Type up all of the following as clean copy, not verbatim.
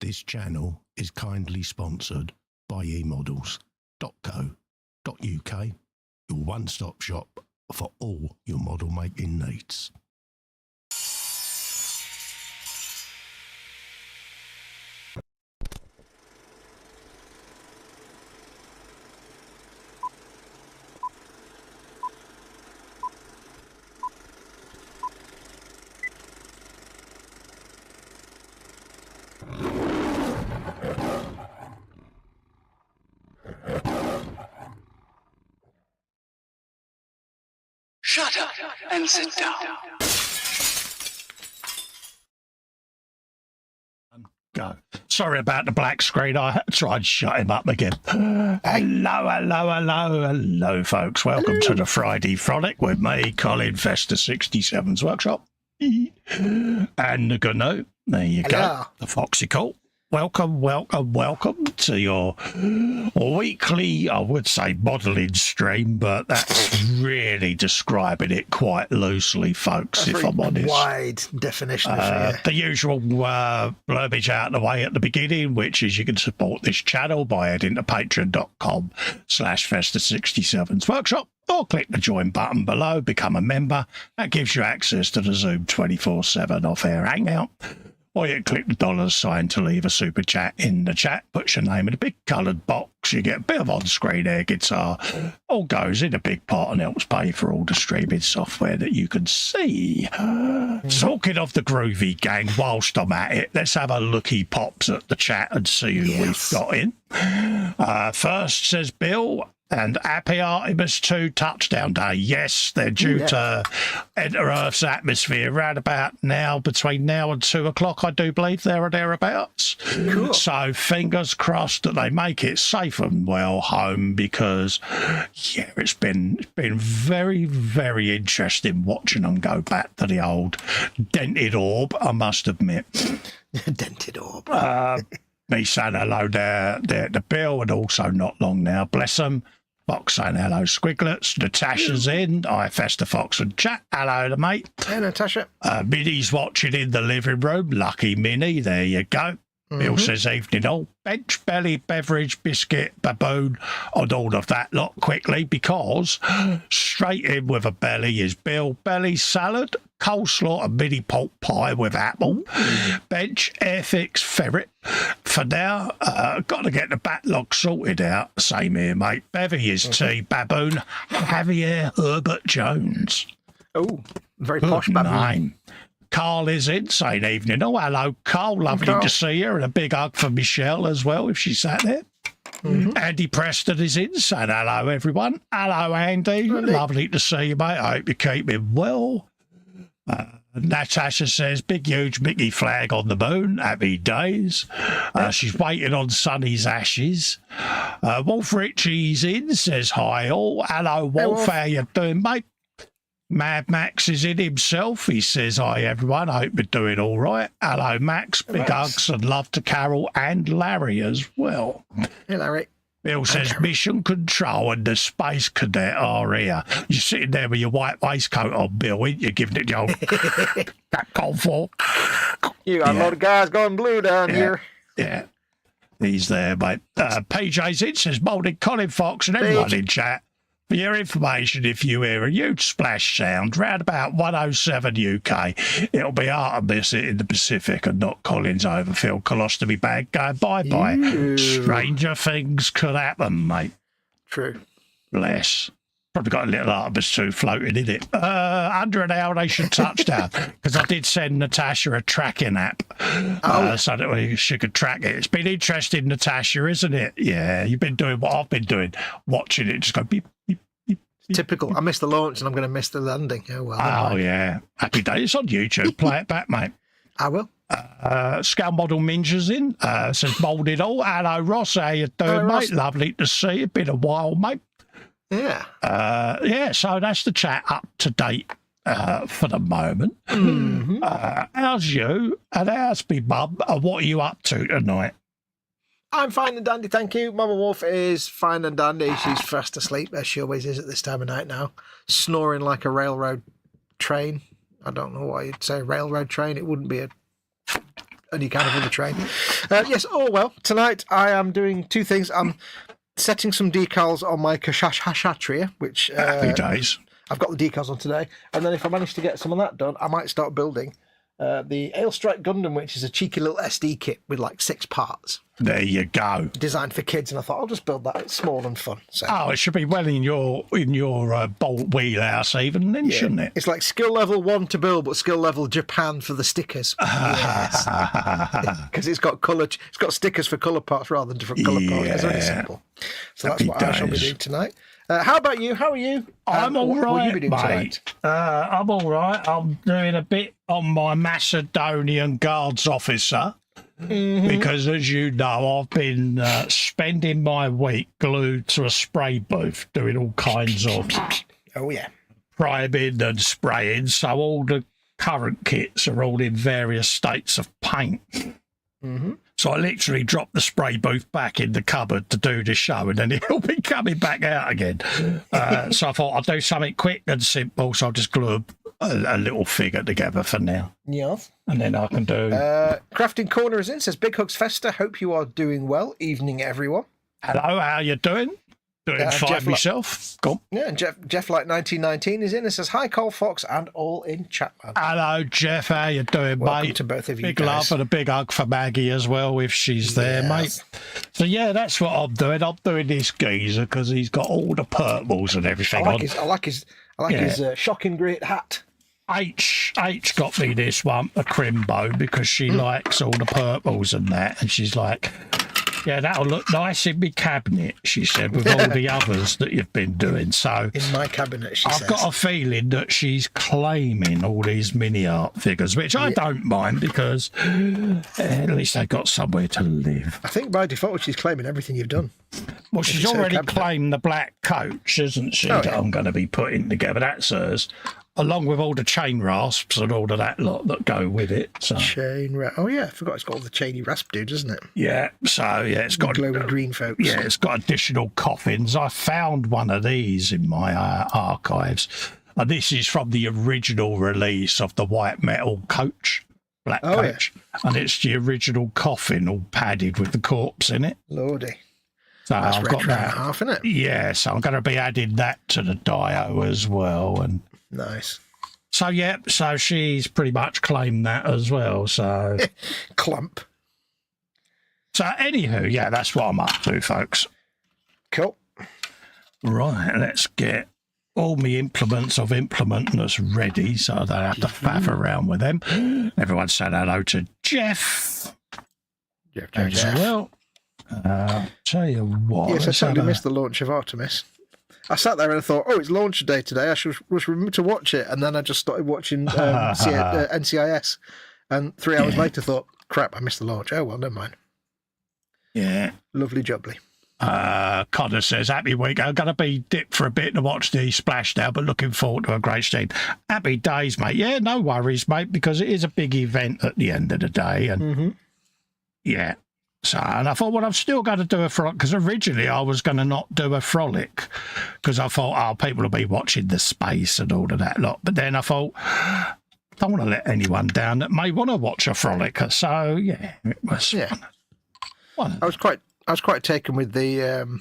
This channel is kindly sponsored by YWOBB.co.uk, your one-stop shop for all your model making needs. Shut up and sit down. Go. Sorry about the black screen. I tried to shut him up again. Hello, folks. Welcome to the Friday Frolic with me, Colin, Festa 67's workshop. And the Gnu. There you go. The Foxy Call. Welcome to your weekly, I would say, modelling stream, but that's really describing it quite loosely, folks, that's if I'm honest. Wide definition of it. The usual blurbage out of the way at the beginning, which is you can support this channel by heading to patreon.com/Festa67's workshop, or click the join button below, become a member. That gives you access to the Zoom 24/7 off-air hangout. Or you click the $ to leave a super chat in the chat, puts your name in a big coloured box, you get a bit of on-screen air guitar, all goes in a big pot and helps pay for all the streaming software that you can see. Talking of the groovy gang, whilst I'm at it, let's have a looky pops at the chat and see who we've got in. First, says Bill, and happy Artemis 2 touchdown day. Yes, they're due to enter Earth's atmosphere around about now, between now and 2 o'clock, I do believe, there or thereabouts. Cool. So fingers crossed that they make it safe and well home, because it's been very, very interesting watching them go back to the old dented orb, I must admit. Dented orb. Me saying hello there to Bill, and also not long now, bless them. Fox saying hello, Squiglets. Natasha's in. I Festa Foxx and chat. Hello to mate. Hey, Natasha. Minnie's watching in the living room. Lucky Minnie. There you go. Bill says evening all. Bench, belly, beverage, biscuit, baboon, and all of that lot quickly, because straight in with a belly is Bill. Belly salad, coleslaw and mini pork pie with apple. Bench, airfix, ferret. For now, got to get the backlog sorted out. Same here, mate. Bevy is tea. Baboon, Javier Herbert Jones. Oh, very posh baboon. Name. Carl is in, saying evening. Oh, hello, Carl. Lovely to see you. And a big hug for Michelle as well, if she sat there. Andy Preston is in, saying hello, everyone. Hello, Andy. Lovely to see you, mate. I hope you're keeping well. Natasha says, big, huge Mickey flag on the moon. Happy days. She's waiting on Sonny's ashes. Wolf Richie's in, says hi all. Hello, Wolf. How you doing, mate? Mad Max is in himself. He says, hi, everyone. I hope you're doing all right. Hello, Max. Big hugs and love to Carol and Larry as well. Hey, Larry. Bill says, mission control and the space cadet are here. You're sitting there with your white waistcoat on, Bill, ain't you? Giving it the old that cold for. You got a lot of guys going blue down here. Yeah. He's there, mate. PJ's in, says, molded Colin Foxx and everyone in chat. For your information, if you hear a huge splash sound round about 107 UK, it'll be Artemis in the Pacific and not Colin's overfilled colostomy bag going bye-bye. Stranger things could happen, mate. True. Bless. Probably got a little Artemis 2 floating in it. Under an hour they should touchdown, because I did send Natasha a tracking app so that she could track it. It's been interesting, Natasha, isn't it? Yeah, you've been doing what I've been doing, watching it just go beep. Typical. I missed the launch and I'm going to miss the landing. Oh, well. Oh, yeah. Happy days. It's on YouTube. Play it back, mate. I will. Scale Model Ninja's in. Says, molded all. Hello, Ross. How you doing, mate? Ross. Lovely to see you. Been a while, mate. Yeah. So that's the chat up to date for the moment. How's you? And how's me mum? And what are you up to tonight? I'm fine and dandy, thank you. Mama Wolf is fine and dandy. She's fast asleep, as she always is at this time of night now. Snoring like a railroad train. I don't know why you'd say railroad train. It wouldn't be a any kind of other train. Yes, all well. Tonight I am doing two things. I'm setting some decals on my Kashatria, which Happy days. I've got the decals on today. And then if I manage to get some of that done, I might start building the Ailstrike Gundam, which is a cheeky little SD kit with like 6 parts. There you go. Designed for kids, and I thought I'll just build that. It's small and fun. So. Oh, it should be well in your bolt wheelhouse even then, shouldn't it? It's like skill level 1 to build, but skill level Japan for the stickers. Yes, because it's got stickers for colour parts rather than different colour parts. It's really simple. So that's what I shall be doing tonight. How about you? How are you? I'm all right, what you be doing mate. Tonight? I'm all right. I'm doing a bit on my Macedonian guards officer. Because, as you know, I've been spending my week glued to a spray booth doing all kinds of priming and spraying. So all the current kits are all in various states of paint. So I literally dropped the spray booth back in the cupboard to do the show, and then it'll be coming back out again. So I thought I'll do something quick and simple, so I'll just glue a little figure together for now. Yes. And then I can do... Crafting Corner is in, says Big Hugs Festa. Hope you are doing well. Evening, everyone. Hello, how you doing? Doing fine myself. Go on. Yeah, and Jeff like 1919 is in and says, hi, Cole Fox and all in chat, man. Hello, Jeff. How you doing, Welcome mate? to both of you Big guys. love and a big hug for Maggie as well, if she's there, mate. So, yeah, that's what I'm doing. I'm doing this geezer because he's got all the purples and everything on. I like his shocking great hat. H got me this one, a Crimbo, because she likes all the purples and that. And she's like, yeah, that'll look nice in my cabinet, she said, with all the others that you've been doing. So in my cabinet, she says. I've got a feeling that she's claiming all these mini art figures, which I don't mind because at least they've got somewhere to live. I think by default she's claiming everything you've done. Well, she's already claimed the black coach, isn't she, that I'm going to be putting together. That's hers, along with all the chain rasps and all of that lot that go with it. So. Chain rasp. Oh, yeah, I forgot it's got all the chainy rasp dudes, isn't it? Yeah, so, yeah, it's got... Glowy green folks. Yeah, it's got additional coffins. I found one of these in my archives. And this is from the original release of the white metal coach, black coach. Yeah. And it's the original coffin all padded with the corpse in it. Lordy. So that's I've got that. Half, isn't it? Yeah, so I'm going to be adding that to the dio as well. And nice. So, yeah, so she's pretty much claimed that as well. So Clump. So, anywho, yeah, that's what I'm up to, folks. Cool. Right, let's get all my implements of implementness ready so I don't have to faff around with them. Everyone said hello to Jeff. Jeff. Well, tell you what. Yes, I totally missed the launch of Artemis. I sat there and I thought, oh, it's launch day today. I should remember to watch it. And then I just started watching NCIS. And 3 hours later thought, crap, I missed the launch. Oh, well, never mind. Yeah. Lovely jubbly. Connor says, happy week. I'm going to be dipped for a bit to watch the splashdown, but looking forward to a great stream. Happy days, mate. Yeah, no worries, mate, because it is a big event at the end of the day. And yeah. So, and I thought, well, I'm still going to do a frolic, because originally I was going to not do a frolic, because I thought, oh, people will be watching the space and all of that lot. But then I thought, I don't want to let anyone down that may want to watch a frolic. So, yeah, it was fun. I was quite taken with the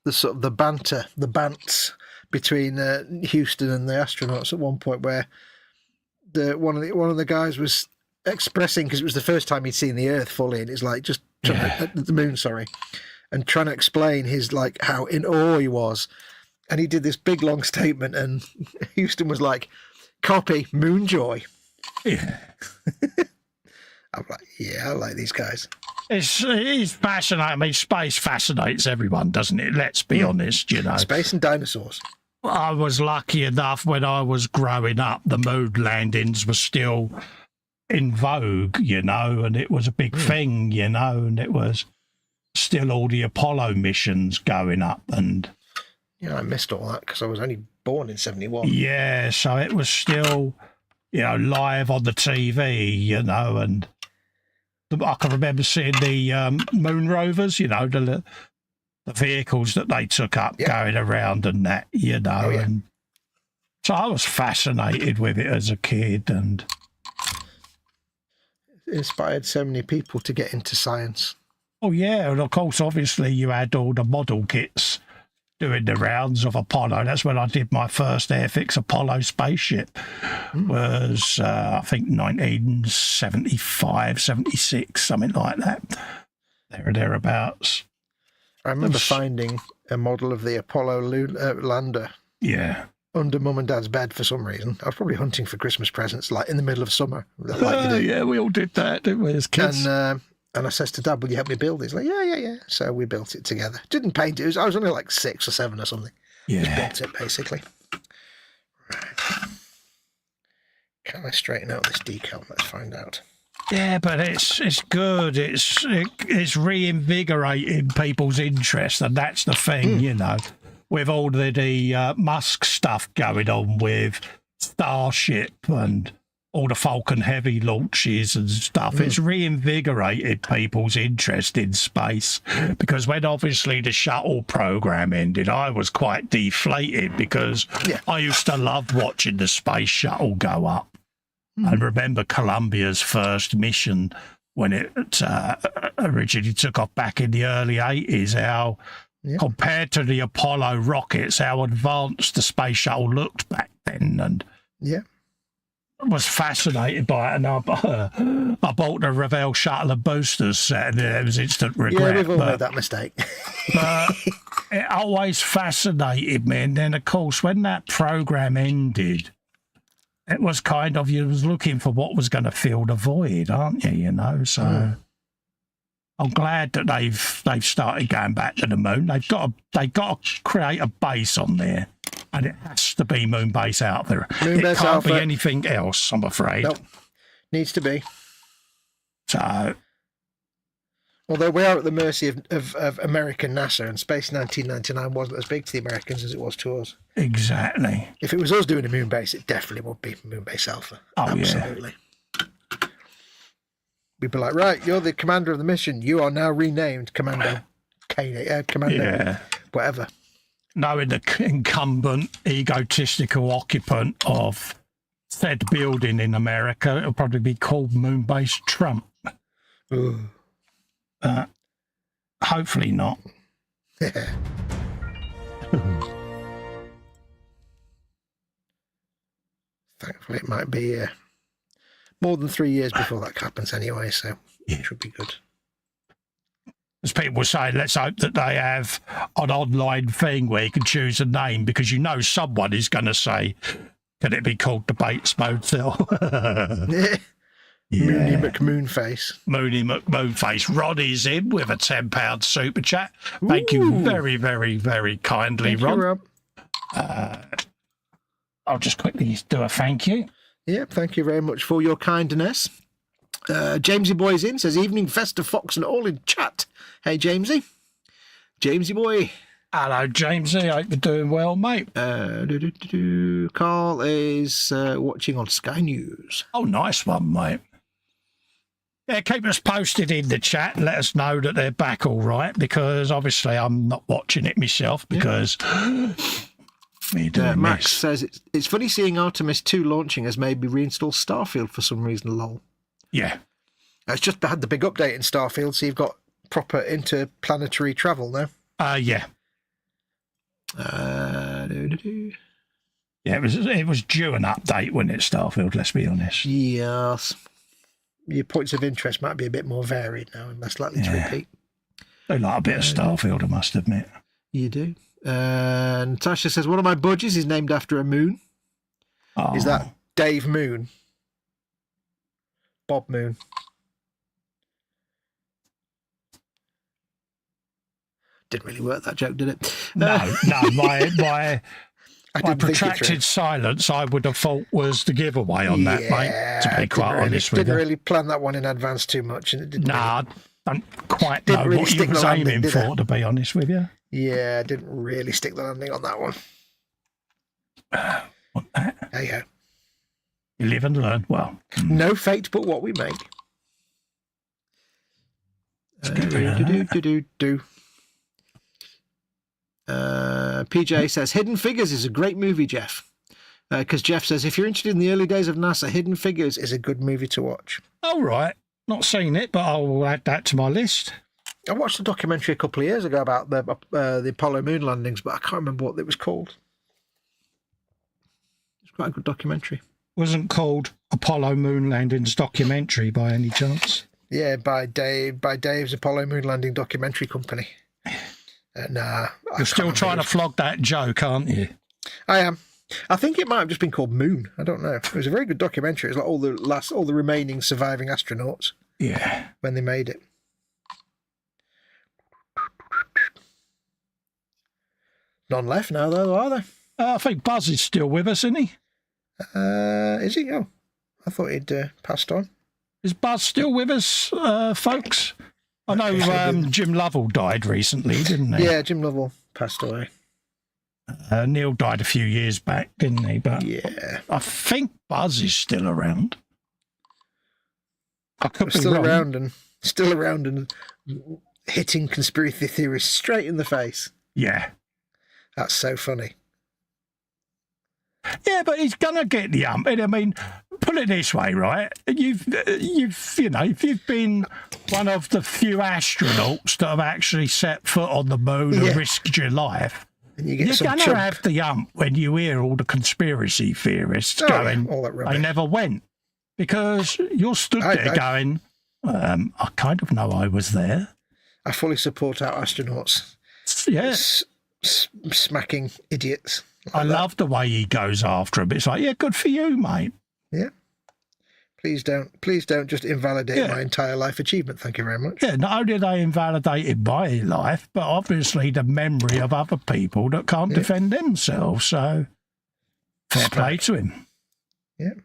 sort of the banter, the bants between Houston and the astronauts at one point, where one of the guys was expressing, because it was the first time he'd seen the Earth fully, and it's like just the moon, and trying to explain his like how in awe he was, and he did this big long statement, and Houston was like, "Copy, Moonjoy." Yeah. I'm like, yeah, I like these guys. It is fascinating. I mean, space fascinates everyone, doesn't it? Let's be honest, you know. Space and dinosaurs. I was lucky enough when I was growing up, the moon landings were still in vogue, you know, and it was a big thing, you know, and it was still all the Apollo missions going up. And yeah, I missed all that because I was only born in 71. Yeah, so it was still, you know, live on the TV, you know, and I can remember seeing the moon rovers, you know, the vehicles that they took up going around and that, you know. And so I was fascinated with it as a kid. And inspired so many people to get into science. Oh, yeah. And of course, obviously, you had all the model kits doing the rounds of Apollo. That's when I did my first Airfix Apollo spaceship. Was, I think, 1975, 76, something like that. There or thereabouts. I remember finding a model of the Apollo lander. Yeah. Under Mum and Dad's bed for some reason. I was probably hunting for Christmas presents, like in the middle of summer. Like you do. Yeah, we all did that, didn't we, as kids? And I says to Dad, will you help me build it? He's like, yeah. So we built it together. Didn't paint it. I was only like 6 or 7 or something. Yeah. Just built it, basically. Right. Can I straighten out this decal? Let's find out. Yeah, but it's good. It's reinvigorating people's interest, and that's the thing, you know, with all the Musk stuff going on with Starship and all the Falcon Heavy launches and stuff. It's reinvigorated people's interest in space, because when obviously the shuttle program ended, I was quite deflated because I used to love watching the space shuttle go up. I remember Columbia's first mission when it originally took off back in the early 80s, how compared to the Apollo rockets, how advanced the space shuttle looked back then. And I was fascinated by it. And I bought the Revell shuttle and boosters set, and it was instant regret. Yeah, we've all made that mistake. But it always fascinated me. And then, of course, when that program ended, it was kind of, you was looking for what was going to fill the void, aren't you? You know, so I'm glad that they've started going back to the moon. They've got to create a base on there, and it has to be moon base Alpha. It can't be anything else, I'm afraid. Nope. Needs to be. So, although we are at the mercy of American NASA, and Space 1999 wasn't as big to the Americans as it was to us. Exactly. If it was us doing a moon base, it definitely would be moon base Alpha. Oh, absolutely. We'd be like, right, you're the commander of the mission. You are now renamed Commando Commando whatever. Knowing the incumbent egotistical occupant of said building in America, it'll probably be called Moonbase Trump. Hopefully not. Thankfully, it might be more than 3 years before that happens anyway, so it should be good. As people say, let's hope that they have an online thing where you can choose a name, because you know someone is going to say, can it be called the Bates Motel? Moony McMoonface. Moony McMoonface. Roddy's in with a £10 super chat. Thank you very, very, very kindly, Thank Rod. you, Rob. I'll just quickly do a thank you. Yep, thank you very much for your kindness. Jamesy Boy's in, says, evening, Festa Foxx and all in chat. Hey, Jamesy. Jamesy Boy. Hello, Jamesy. Hope you're doing well, mate. Carl is watching on Sky News. Oh, nice one, mate. Yeah, keep us posted in the chat and let us know that they're back all right, because obviously I'm not watching it myself because... Max says, it's funny seeing Artemis 2 launching has made me reinstall Starfield for some reason, lol. Yeah. It's just had the big update in Starfield, so you've got proper interplanetary travel now. Yeah. Yeah, it was due an update when it's Starfield, let's be honest. Yes. Your points of interest might be a bit more varied now and less likely to repeat. They like a bit of Starfield, I must admit. You do. Natasha says, one of my budgies is named after a moon. Oh. Is that Dave Moon? Bob Moon. Didn't really work, that joke, did it? No, my protracted silence, I would have thought, was the giveaway on that, mate, to be quite honest with you. Didn't really plan that one in advance too much. And it didn't I don't quite know really what you was aiming for, to be honest with you. Yeah, I didn't really stick the landing on that one. Hey-ho. You live and learn. Well, no fate but what we make. PJ says, Hidden Figures is a great movie, Jeff. Because Jeff says, if you're interested in the early days of NASA, Hidden Figures is a good movie to watch. Oh, right. Not seen it, but I'll add that to my list. I watched a documentary a couple of years ago about the Apollo moon landings, but I can't remember what it was called. It's quite a good documentary. Wasn't called Apollo Moon Landings documentary by any chance? Yeah, by Dave's Apollo moon landing documentary company. You're still trying to flog that joke, aren't you? I am. I think it might have just been called Moon. I don't know. It was a very good documentary. It was like all the remaining surviving astronauts. Yeah. When they made it. None left now, though, are there? I think Buzz is still with us, isn't he? Is he? Oh, I thought he'd passed on. Is Buzz still with us, folks? I know Jim Lovell died recently, didn't he? Yeah, Jim Lovell passed away. Neil died a few years back, didn't he? But yeah, I think Buzz is still around. I could be still wrong. still around and hitting conspiracy theorists straight in the face. Yeah, that's so funny. Yeah, but he's gonna get the ump. I mean, put it this way, right? You've if you've been one of the few astronauts that have actually set foot on the moon and risked your life, you're gonna have the ump when you hear all the conspiracy theorists going, all that rubbish. They never went, because you're stood there going, I kind of know I was there. I fully support our astronauts. Yeah, smacking idiots. I love the way he goes after him. It's like, yeah, good for you, mate. Yeah. Please don't just invalidate my entire life achievement. Thank you very much. Yeah, not only are they invalidated my life, but obviously the memory of other people that can't defend themselves. So fair play to him. Yeah.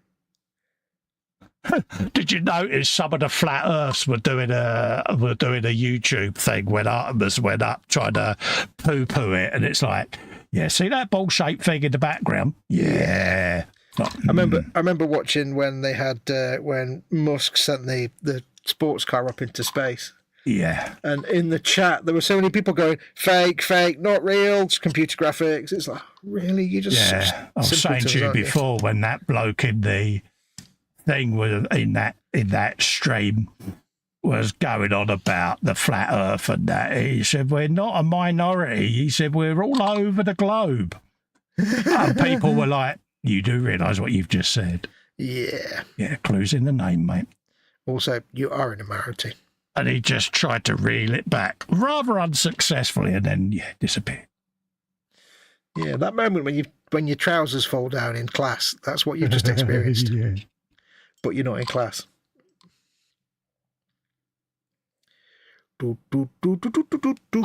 Did you notice some of the flat earths were doing a YouTube thing when Artemis went up trying to poo-poo it, and it's like, yeah, see that ball-shaped thing in the background? Yeah. I remember watching when they had when Musk sent the sports car up into space. Yeah. And in the chat there were so many people going, fake, not real, it's computer graphics. It's like, really? You just I was saying to you before, when that bloke in the thing was in that stream was going on about the flat earth and that, he said, we're not a minority. He said, we're all over the globe. And people were like, you do realise what you've just said? Yeah. Yeah, clues in the name, mate. Also, you are in a minority. And he just tried to reel it back rather unsuccessfully and then, disappeared. Yeah, that moment when your trousers fall down in class, that's what you've just experienced. Yeah. But you're not in class. I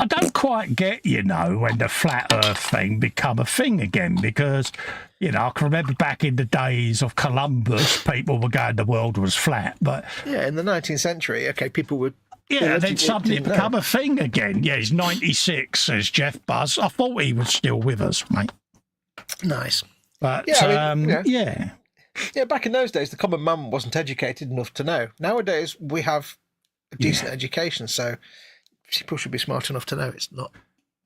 don't quite get, when the flat earth thing become a thing again, because, I can remember back in the days of Columbus, people were going the world was flat, but... Yeah, in the 19th century, people would... Yeah, and then suddenly it become a thing again. Yeah, he's 96, says Jeff Buzz. I thought he was still with us, mate. Nice. But, Yeah, back in those days, the common man wasn't educated enough to know. Nowadays, we have a decent education, so people should be smart enough to know it's not.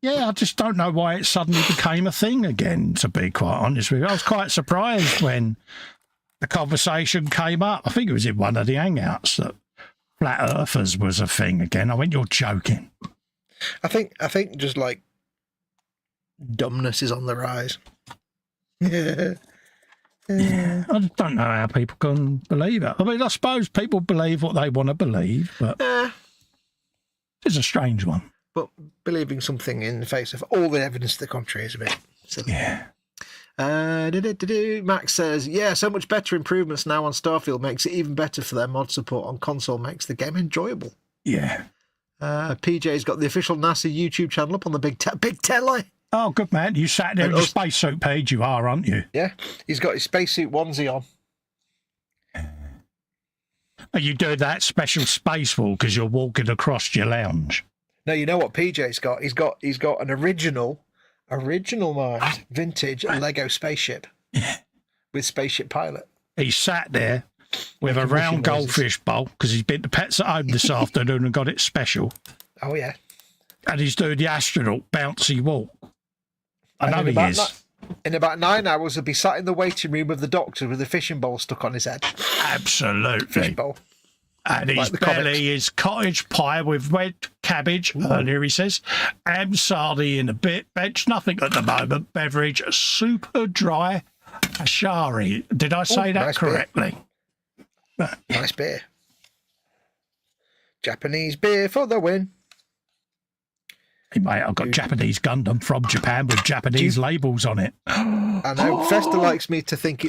Yeah, I just don't know why it suddenly became a thing again, to be quite honest with you. I was quite surprised when the conversation came up. I think it was in one of the hangouts that flat earthers was a thing again. I went, you're joking. I think just like dumbness is on the rise. Yeah, I just don't know how people can believe it. I mean, I suppose people believe what they want to believe, but it's a strange one. But believing something in the face of all the evidence to the contrary is a bit silly. Yeah. Max says, so much better improvements now on Starfield makes it even better for their mod support on console, makes the game enjoyable. Yeah. PJ's got the official NASA YouTube channel up on the big telly. Oh, good man. You sat there in your spacesuit page, you are, aren't you? Yeah. He's got his spacesuit onesie on. Are you doing that special space walk because you're walking across your lounge? No, you know what PJ's got? He's got an original mind, vintage Lego spaceship with Spaceship Pilot. He sat there with a round goldfish bowl because he's been to Pets at Home this afternoon and got it special. Oh, yeah. And he's doing the astronaut bouncy walk. I know he is. In about 9 hours, he'll be sat in the waiting room of the doctor with a fishing bowl stuck on his head. Absolutely. Fish bowl. And his Like the belly comics. is cottage pie with red cabbage, earlier he says, and sardi in a bit, bench, nothing at the moment, beverage, super dry ashari. Did I say that nice beer. correctly? Nice beer. Japanese beer for the win. Hey, mate, I've got Japanese Gundam from Japan with Japanese labels on it. I know. Festa likes to think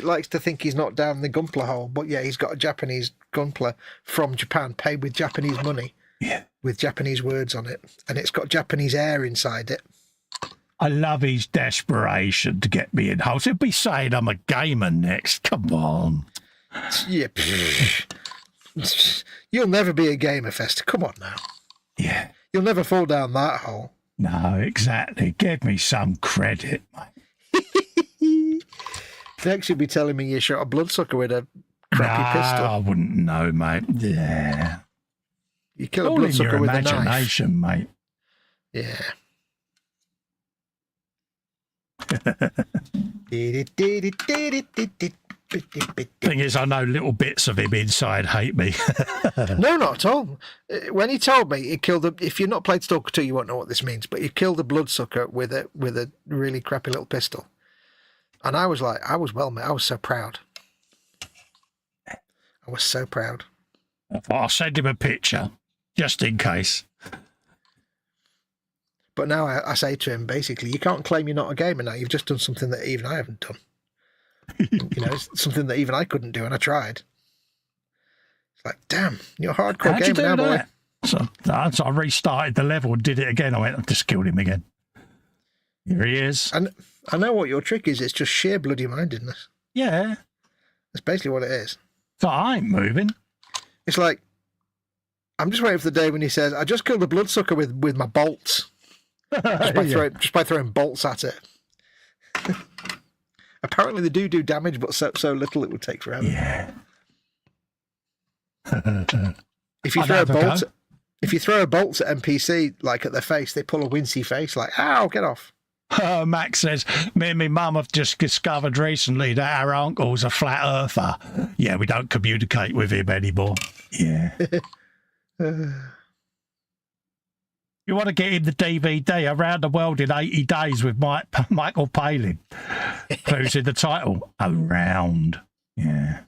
he's not down the Gunpla hole, but yeah, he's got a Japanese Gunpla from Japan, paid with Japanese money, with Japanese words on it, and it's got Japanese air inside it. I love his desperation to get me in house. He'll be saying I'm a gamer next. Come on. Yeah. You'll never be a gamer, Festa. Come on now. Yeah. You'll never fall down that hole. No, exactly. Give me some credit, mate. Next, you'll be telling me you shot a bloodsucker with a crappy pistol. I wouldn't know, mate. Yeah. You kill a All in bloodsucker your with a knife. imagination, mate. Yeah. Thing is, I know little bits of him inside hate me. No, not at all. When he told me he killed a, if you've not played Stalker 2, you won't know what this means, but he killed a bloodsucker with a really crappy little pistol. And I was like, I was so proud. I was so proud. I'll send him a picture, just in case. But now I say to him, basically, you can't claim you're not a gamer now. You've just done something that even I haven't done. It's something that even I couldn't do, and I tried. It's like, damn, you're a hardcore How'd you gamer do now, that? boy. So I restarted the level and did it again. I went, I just killed him again. Here he is. And I know what your trick is. It's just sheer bloody mindedness. Yeah. That's basically what it is. So I ain't moving. It's like, I'm just waiting for the day when he says, I just killed a bloodsucker with my bolts. Just by throwing bolts at it. Apparently they do damage, but so little it would take forever. Yeah. If you throw a bolt at NPC, like at their face, they pull a wincy face, like, ow, get off. Max says, me and my mum have just discovered recently that our uncle's a flat earther. Yeah, we don't communicate with him anymore. Yeah. You want to get him the DVD, Around the World in 80 Days with Michael Palin. Clues in the title. Around. Yeah.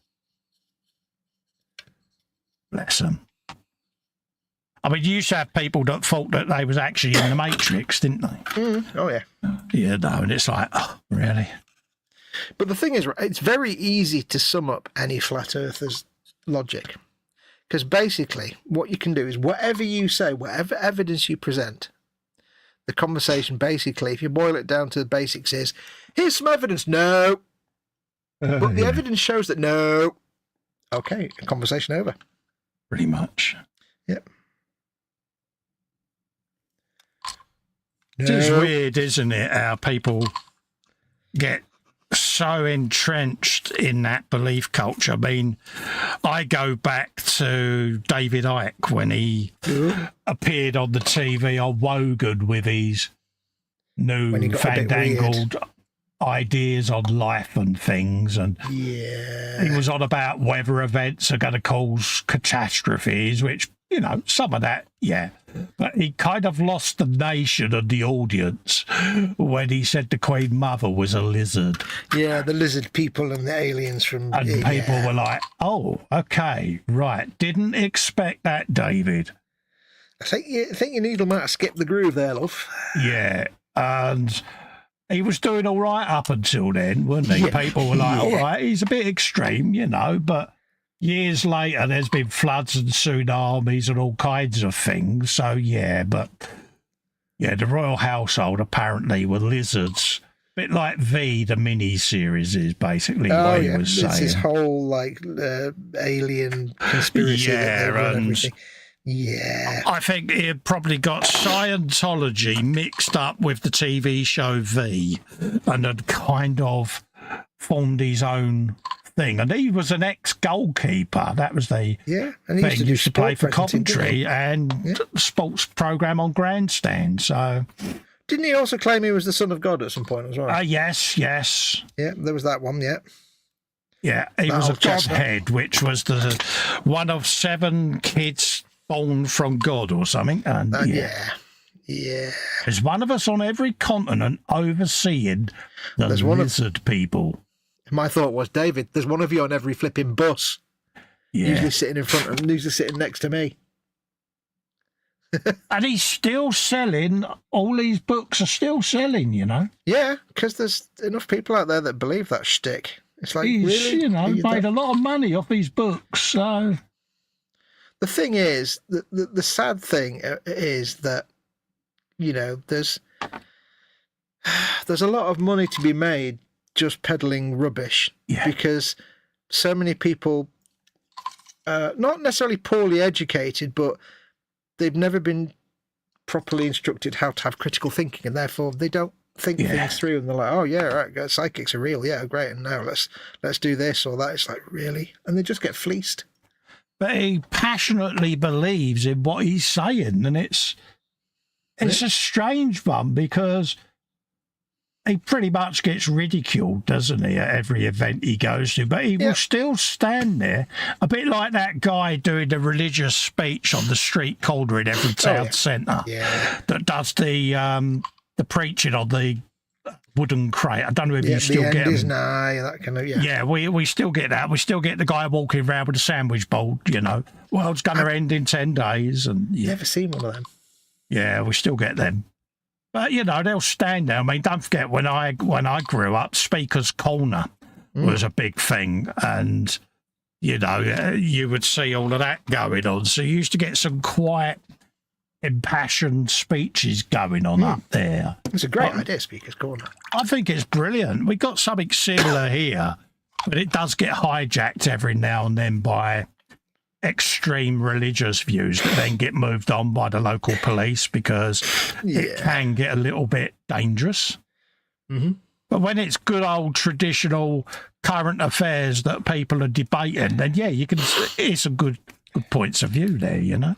Bless them. I mean, you used to have people that thought that they was actually in the Matrix, didn't they? Oh, yeah. Yeah, no, and it's like, oh, really? But the thing is, it's very easy to sum up any flat earther's logic. Because basically, what you can do is whatever you say, whatever evidence you present, the conversation basically, if you boil it down to the basics, is, here's some evidence. No. But the evidence shows that no. Okay, conversation over. Pretty much. Yep. It is weird, isn't it, how people get so entrenched in that belief culture. I mean, I go back to David Icke when he appeared on the TV on Wogan with his new fandangled ideas on life and things, and he was on about weather events are going to cause catastrophes, which, you know, some of that, yeah. But he kind of lost the nation and the audience when he said the Queen Mother was a lizard. Yeah, the lizard people and the aliens from... And people were like, oh, okay, right. Didn't expect that, David. I think your needle might have skipped the groove there, love. Yeah, and he was doing all right up until then, weren't he? Yeah. People were like, all right, he's a bit extreme, you know, but... Years later, there's been floods and tsunamis and all kinds of things. So, yeah, but, yeah, the royal household apparently were lizards. A bit like V, the mini-series is basically what he was saying. It's his whole, like, alien conspiracy. Yeah, yeah. I think he had probably got Scientology mixed up with the TV show V and had kind of formed his own thing, and he was an ex-goalkeeper. That was the and he used to play for Coventry and sports program on Grandstand. So, didn't he also claim he was the son of God at some point as well? Yes. Yeah, there was that one. Yeah, Yeah, he was a Godhead, which was the one of 7 kids born from God or something. And yeah. There's one of us on every continent overseeing the lizard people. My thought was, David, there's one of you on every flipping bus. Yeah. Usually sitting in front and usually sitting next to me. And he's still selling. All these books are still selling, you know. Yeah, because there's enough people out there that believe that shtick. It's like, he's, really? you know, made a lot of money off his books. So the thing is, the sad thing is that, you know, there's a lot of money to be made just peddling rubbish. Yeah. Because so many people, not necessarily poorly educated, but they've never been properly instructed how to have critical thinking, and therefore they don't think things through, and they're like, oh yeah, right, psychics are real, yeah, great, and now let's do this or that. It's like, really? And they just get fleeced. But he passionately believes in what he's saying, and it's a strange one, because he pretty much gets ridiculed, doesn't he, at every event he goes to, but he will still stand there, a bit like that guy doing the religious speech on the street corner in every town centre that does the preaching on the wooden crate. I don't know if you still get him. That kind of, yeah, we still get that. We still get the guy walking around with a sandwich bowl, you know. Well, it's going to end in 10 days. And never seen one of them. Yeah, we still get them. But, you know, they'll stand there. I mean, don't forget, when I grew up, Speaker's Corner was a big thing. And, you know, you would see all of that going on. So you used to get some quite impassioned speeches going on up there. It's a great idea, Speaker's Corner. I think it's brilliant. We've got something similar here, but it does get hijacked every now and then by extreme religious views that then get moved on by the local police, because it can get a little bit dangerous. Mm-hmm. But when it's good old traditional current affairs that people are debating, then you can. It's a good points of view there, you know.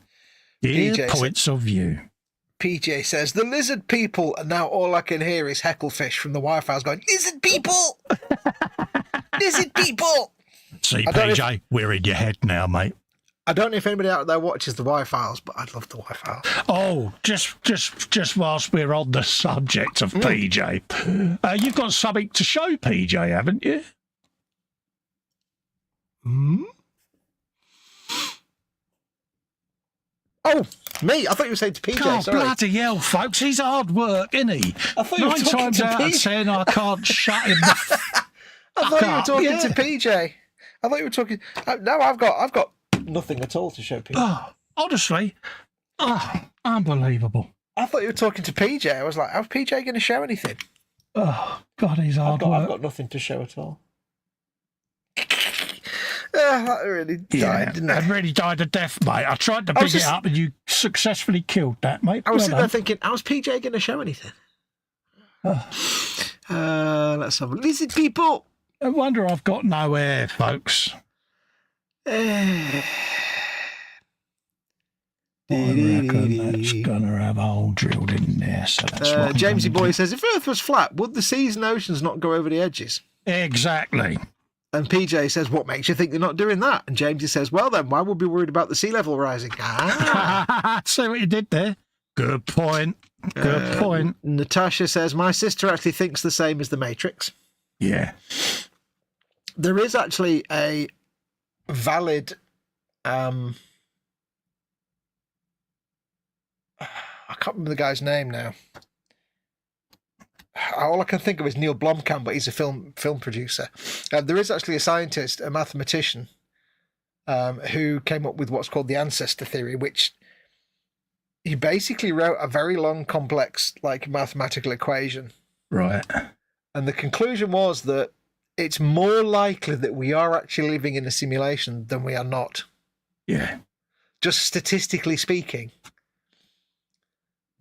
Points of view. PJ says, the lizard people, and now all I can hear is Hecklefish from the Wi-Fi's going, lizard people! Lizard people! See, PJ, we're in your head now, mate. I don't know if anybody out there watches the Wi-Files, but I'd love the Wi-Files. Oh, just whilst we're on the subject of PJ, you've got something to show PJ, haven't you? Oh, me? I thought you were saying to PJ. God, sorry. bloody hell, folks. He's hard work, isn't he? I thought you were 9 talking times to out of PJ. 10, I can't shut him I thought you were talking to PJ. I thought you were talking. No, I've got nothing at all to show people. Oh, honestly, unbelievable. I thought you were talking to PJ. I was like, how's PJ going to show anything? Oh, God, he's hard work. I've got nothing to show at all. That really died, didn't it? It really died a death, mate. I tried to pick it up and you successfully killed that, mate. I was sitting there thinking, how's PJ going to show anything? Let's have a lizard people. I wonder I've got no hair, folks. I reckon that's going to have a hole drilled in there. So that's what Jamesy Boy says, if Earth was flat, would the seas and oceans not go over the edges? Exactly. And PJ says, what makes you think they're not doing that? And Jamesy says, well then, why would we be worried about the sea level rising? See what you did there? Good point. Good point. Natasha says, my sister actually thinks the same as the Matrix. Yeah. There is actually a valid I can't remember the guy's name now. All I can think of is Neil Blomkamp, but he's a film producer. There is actually a scientist, a mathematician, who came up with what's called the ancestor theory, which he basically wrote a very long, complex, like mathematical equation. Right. And the conclusion was that it's more likely that we are actually living in a simulation than we are not. Yeah. Just statistically speaking.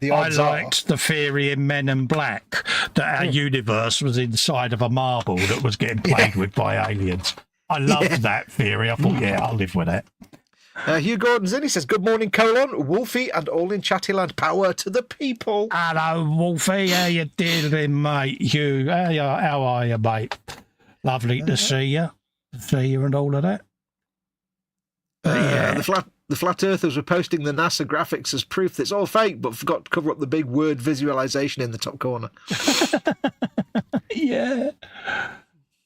I liked the theory in Men in Black that our universe was inside of a marble that was getting played with by aliens. I loved that theory. I thought, I'll live with it. Hugh Gordon's in. He says, good morning, Wolfie, and all in Chattyland. Power to the people. Hello, Wolfie. How you doing, mate? Hugh, how are you, mate? Lovely to see you. see you and all of that. Yeah. The flat earthers were posting the NASA graphics as proof that it's all fake, but forgot to cover up the big word visualization in the top corner. Yeah.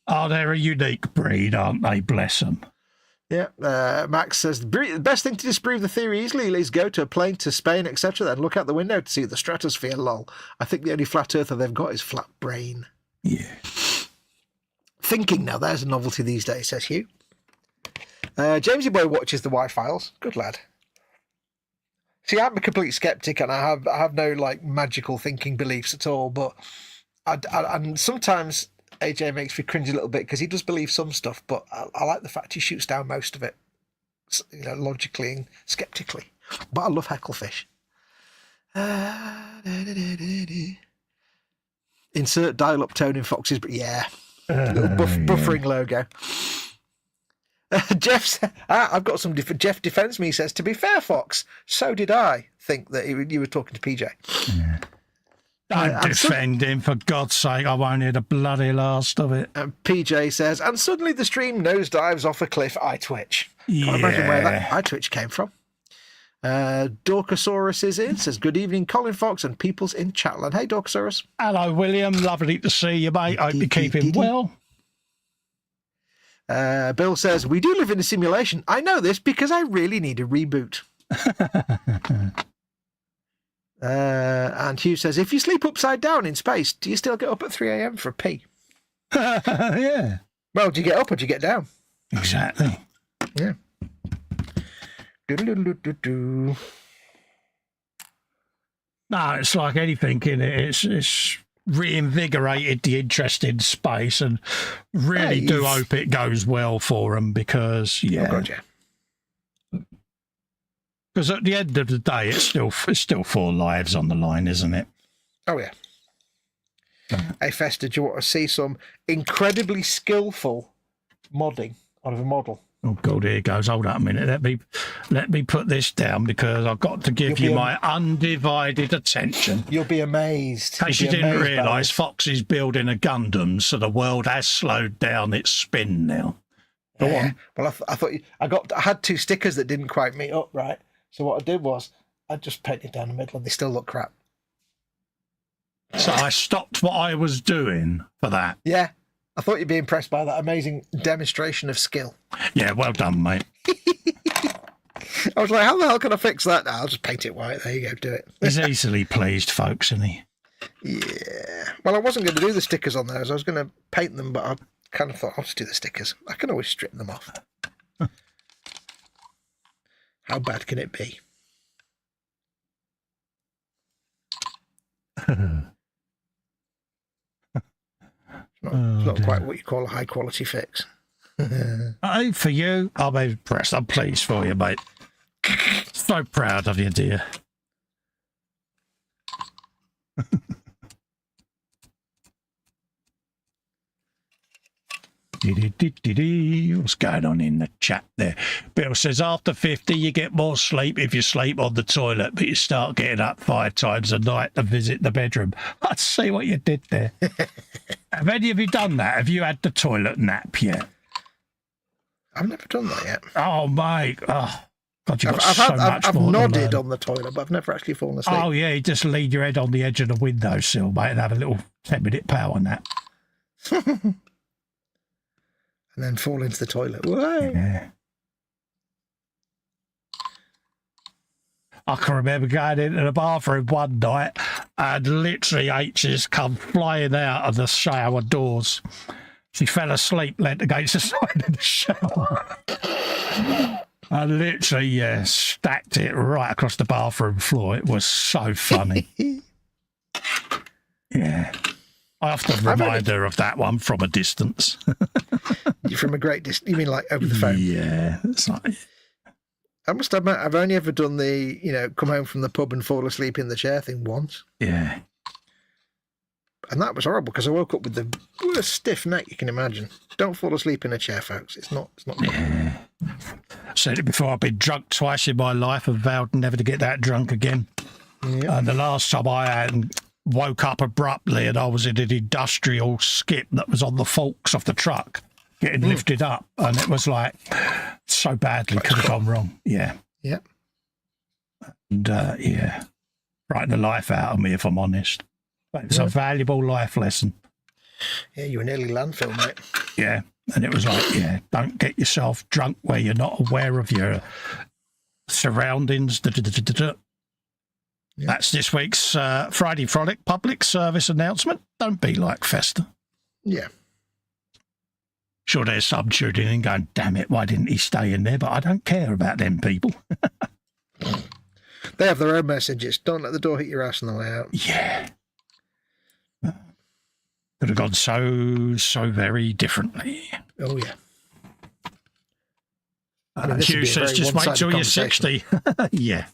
Oh, they're a unique breed, aren't they? Bless them. Yeah. Max says, the best thing to disprove the theory easily is go to a plane to Spain, etc., then look out the window to see the stratosphere, lol. I think the only flat earther they've got is flat brain. Yeah. Thinking now, there's a novelty these days, says Hugh. Jamesy Boy watches the Y-Files. Good lad. See, I'm a complete skeptic, and I have no like magical thinking beliefs at all. But and sometimes AJ makes me cringe a little bit because he does believe some stuff, but I like the fact he shoots down most of it, you know, logically and skeptically. But I love Hecklefish. Insert dial-up tone in Fox's, but yeah, little buffering logo. Jeff, I've got some. Jeff defends me. He says, "To be fair, Fox, so did I think that you were talking to PJ." Yeah. Don't defend him, for God's sake. I won't hear the bloody last of it. And PJ says, "And suddenly the stream nosedives off a cliff. I twitch." Can't imagine where that I twitch came from. Dorkosaurus is in. Says, "Good evening, Colin Fox and peoples in Chatland." Hey, Dorkosaurus. Hello, William. Lovely to see you, mate. Hope you're keeping well. Bill says, "We do live in a simulation. I know this because I really need a reboot." And Hugh says, "If you sleep upside down in space, do you still get up at 3 a.m. for a pee?" Yeah. Well, do you get up or do you get down? Exactly. Yeah. Do-do-do-do-do-do. No, it's like anything in it. It's reinvigorated the interest in space, and really do hope it goes well for them because, yeah. Oh, God, yeah. Because at the end of the day, it's still 4 lives on the line, isn't it? Oh, yeah. Hey, Festa, do you want to see some incredibly skillful modding out of a model? Oh, God, here it goes. Hold up a minute. Let me put this down because I've got to give you my undivided attention. You'll be amazed. In case you didn't realise, Fox is building a Gundam, so the world has slowed down its spin now. Go on. Well, I thought I had 2 stickers that didn't quite meet up, right? So what I did was I just painted down the middle, and they still look crap. So I stopped what I was doing for that. Yeah. I thought you'd be impressed by that amazing demonstration of skill. Yeah, well done, mate. I was like, how the hell can I fix that? I'll just paint it white. There you go, do it. He's easily pleased, folks, isn't he? Yeah. Well, I wasn't going to do the stickers on those. I was going to paint them, but I kind of thought I'll just do the stickers. I can always strip them off. How bad can it be? It's not quite what you call a high quality fix. Hey, for you, I'm impressed. I'm pleased for you, mate. So proud of you, dear. What's going on in the chat there? Bill says, after 50, you get more sleep if you sleep on the toilet, but you start getting up 5 times a night to visit the bedroom. I see what you did there. Have any of you done that? Have you had the toilet nap yet? I've never done that yet. Oh, mate. Oh, God, I've nodded on the toilet, but I've never actually fallen asleep. Oh, yeah, you just lean your head on the edge of the windowsill, mate, and have a little 10-minute power nap. And then fall into the toilet. Whoa. Yeah. I can remember going into the bathroom one night and literally H's come flying out of the shower doors. She fell asleep, leant against the side of the shower. I literally, stacked it right across the bathroom floor. It was so funny. Yeah. I often remind her of that one from a distance. From a great distance? You mean like over the phone? Yeah. It's like... I must admit, I've only ever done the, come home from the pub and fall asleep in the chair thing once. Yeah. And that was horrible because I woke up with the worst stiff neck you can imagine. Don't fall asleep in a chair, folks. It's not Yeah. Said it before, I've been drunk twice in my life and vowed never to get that drunk again. Yeah. And the last time I woke up abruptly and I was in an industrial skip that was on the forks of the truck. getting lifted up, and it was like so badly could have gone wrong. Yeah. Yeah. And yeah, frightened the life out of me, if I'm honest. But it was a valuable life lesson. Yeah, you were nearly landfill, mate. Yeah. And it was like, yeah, don't get yourself drunk where you're not aware of your surroundings. Yeah. That's this week's Friday Frolic public service announcement. Don't be like Festa. Yeah. Sure, there's some tuning in going, damn it, why didn't he stay in there? But I don't care about them people. They have their own messages. Don't let the door hit your ass on the way out. Yeah. Could have gone so very differently. Oh, yeah. Hugh says, just wait till you're 60. Yeah.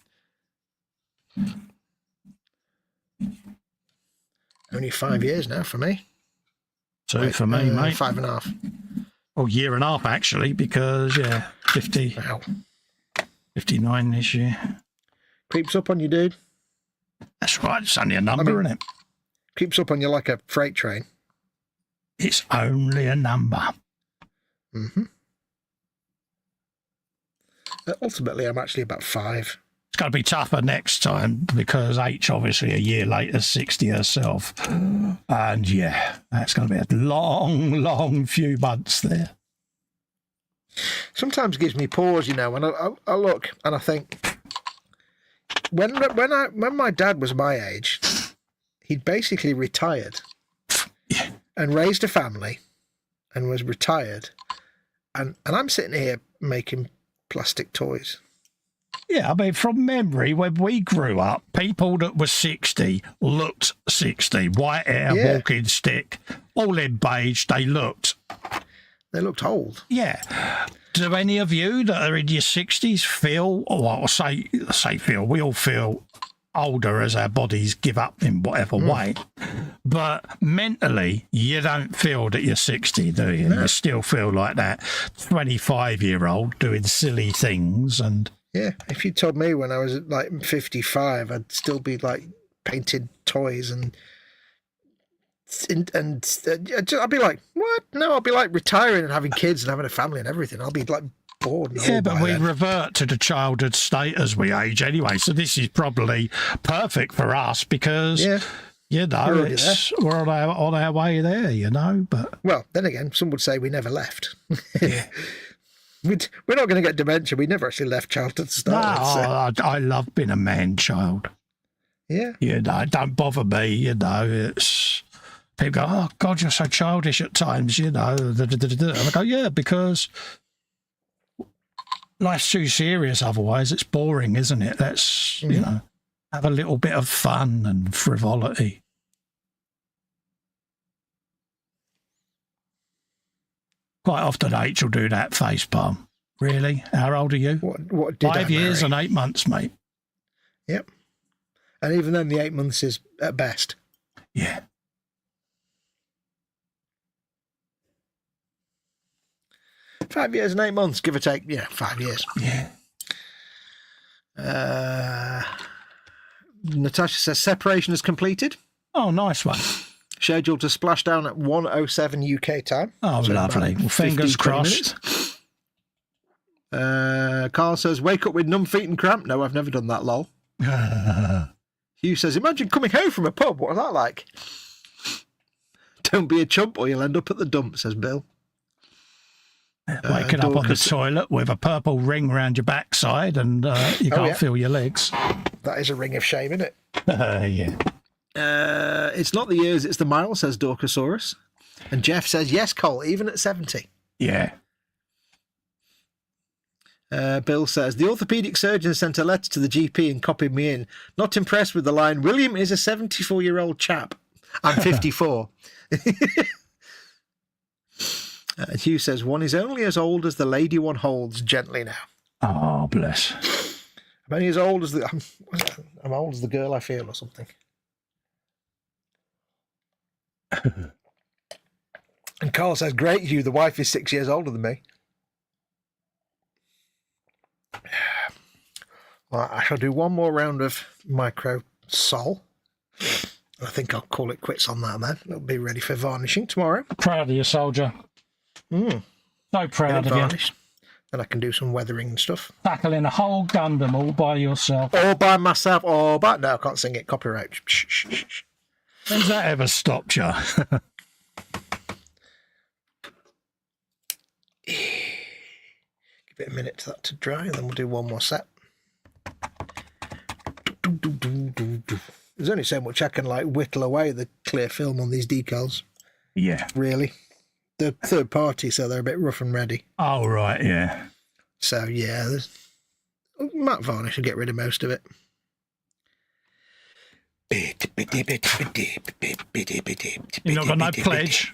Only 5 years now for me. So for me, mate. 5.5. Oh, year and a half, actually, because, yeah, 50. Wow. 59 this year. Creeps up on you, dude. That's right. It's only a number, isn't it? Creeps up on you like a freight train. It's only a number. Mm-hmm. Ultimately, I'm actually about 5. It's going to be tougher next time because H, obviously, a year later, 60 herself. And, yeah, that's going to be a long few months there. Sometimes it gives me pause, you know, when I look and I think, when my dad was my age, he'd basically retired and raised a family and was retired. And I'm sitting here making plastic toys. Yeah, I mean, from memory, when we grew up, people that were 60 looked 60. White hair, walking stick, all in beige, they looked old. Yeah. Do any of you that are in your 60s feel, or I'll say feel, we all feel older as our bodies give up in whatever way. But mentally, you don't feel that you're 60, do you? No. You still feel like that 25-year-old doing silly things. And yeah, if you told me when I was like 55, I'd still be like painted toys and I'd be like, what? No, I'll be like retiring and having kids and having a family and everything. I'll be like bored. Yeah, but we revert to the childhood state as we age anyway. So this is probably perfect for us because, you know, we're on our way there, you know. But well, then again, some would say we never left. Yeah. We're not going to get dementia. We never actually left childhood to start with. I love being a man-child. Yeah. You know, don't bother me, you know. It's... People go, oh, God, you're so childish at times, you know. And I go, yeah, because life's too serious otherwise. It's boring, isn't it? Let's, you know, have a little bit of fun and frivolity. Quite often H will do that face palm. Really? How old are you? What did 5 years and 8 months, mate. Yep. And even then, the 8 months is at best. Yeah. $5 years and 8 months, give or take. Yeah, 5 years. Yeah. Natasha says separation is completed. Oh, nice one. Scheduled to splash down at 1:07 UK time. Oh, so lovely. Well, fingers crossed. Carl says, wake up with numb feet and cramp. No, I've never done that, lol. Hugh says, imagine coming home from a pub. What was that like? Don't be a chump or you'll end up at the dump, says Bill. Waking up on the toilet with a purple ring around your backside and you can't feel your legs. That is a ring of shame, isn't it? Yeah. It's not the years, it's the miles, says Dorcosaurus. And Jeff says, yes, Cole, even at 70. Yeah. Bill says, the orthopaedic surgeon sent a letter to the GP and copied me in. Not impressed with the line, William is a 74-year-old chap. I'm 54. Hugh says, one is only as old as the lady one holds gently now. Oh, bless. I'm only as old as I'm old as the girl I feel or something. And Carl says, great, Hugh, the wife is 6 years older than me. Well, I shall do one more round of micro sol. I think I'll call it quits on that, man. It'll be ready for varnishing tomorrow. Proud of you, soldier. So Get proud it of you. varnished. Then I can do some weathering and stuff. Tackling a whole Gundam all by yourself. All by myself. All by... No, I can't sing it. Copyright. Shh, shh, shh, shh. Has that ever stopped you? Give it a minute for that to dry, and then we'll do one more set. There's only so much I can like whittle away the clear film on these decals. Yeah. Really. They're third party, so they're a bit rough and ready. Oh, right, yeah. So, yeah, there's matte varnish will get rid of most of it. You're not got no pledge?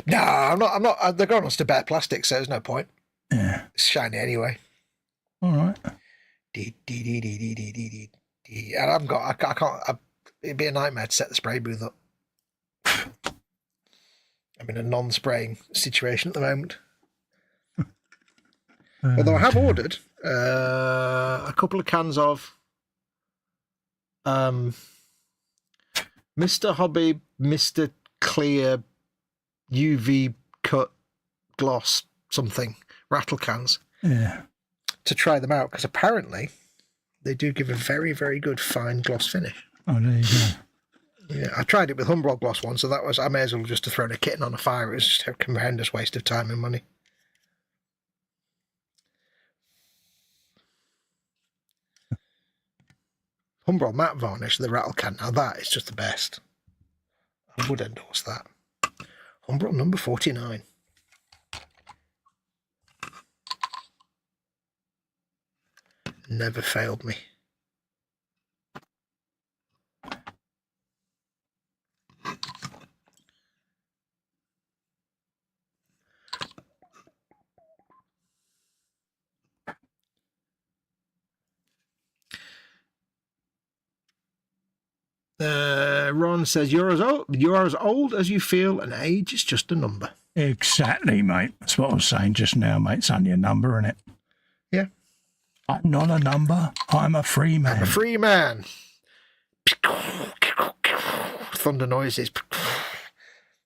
No, I'm not. They're going on to bare plastic, so there's no point. Yeah. It's shiny anyway. All right. And I've got, I can't, it'd be a nightmare to set the spray booth up. I'm in a non-spraying situation at the moment. Although I have ordered a couple of cans of Mr. Hobby, Mr. Clear UV cut gloss something rattle cans. Yeah. To try them out, because apparently they do give a very, very good fine gloss finish. Oh, there you go. Yeah, I tried it with Humbrol gloss once, so that was, I may as well just have thrown a kitten on a fire. It was just a tremendous waste of time and money. Humbrol matte varnish, the rattle can, now that is just the best. I would endorse that. Humbrol number 49. Never failed me. Ron says, you're as old as you feel, and age is just a number. Exactly, mate. That's what I was saying just now, mate. It's only a number, isn't it? Yeah. I'm not a number. I'm a free man. I'm a free man. Thunder noises.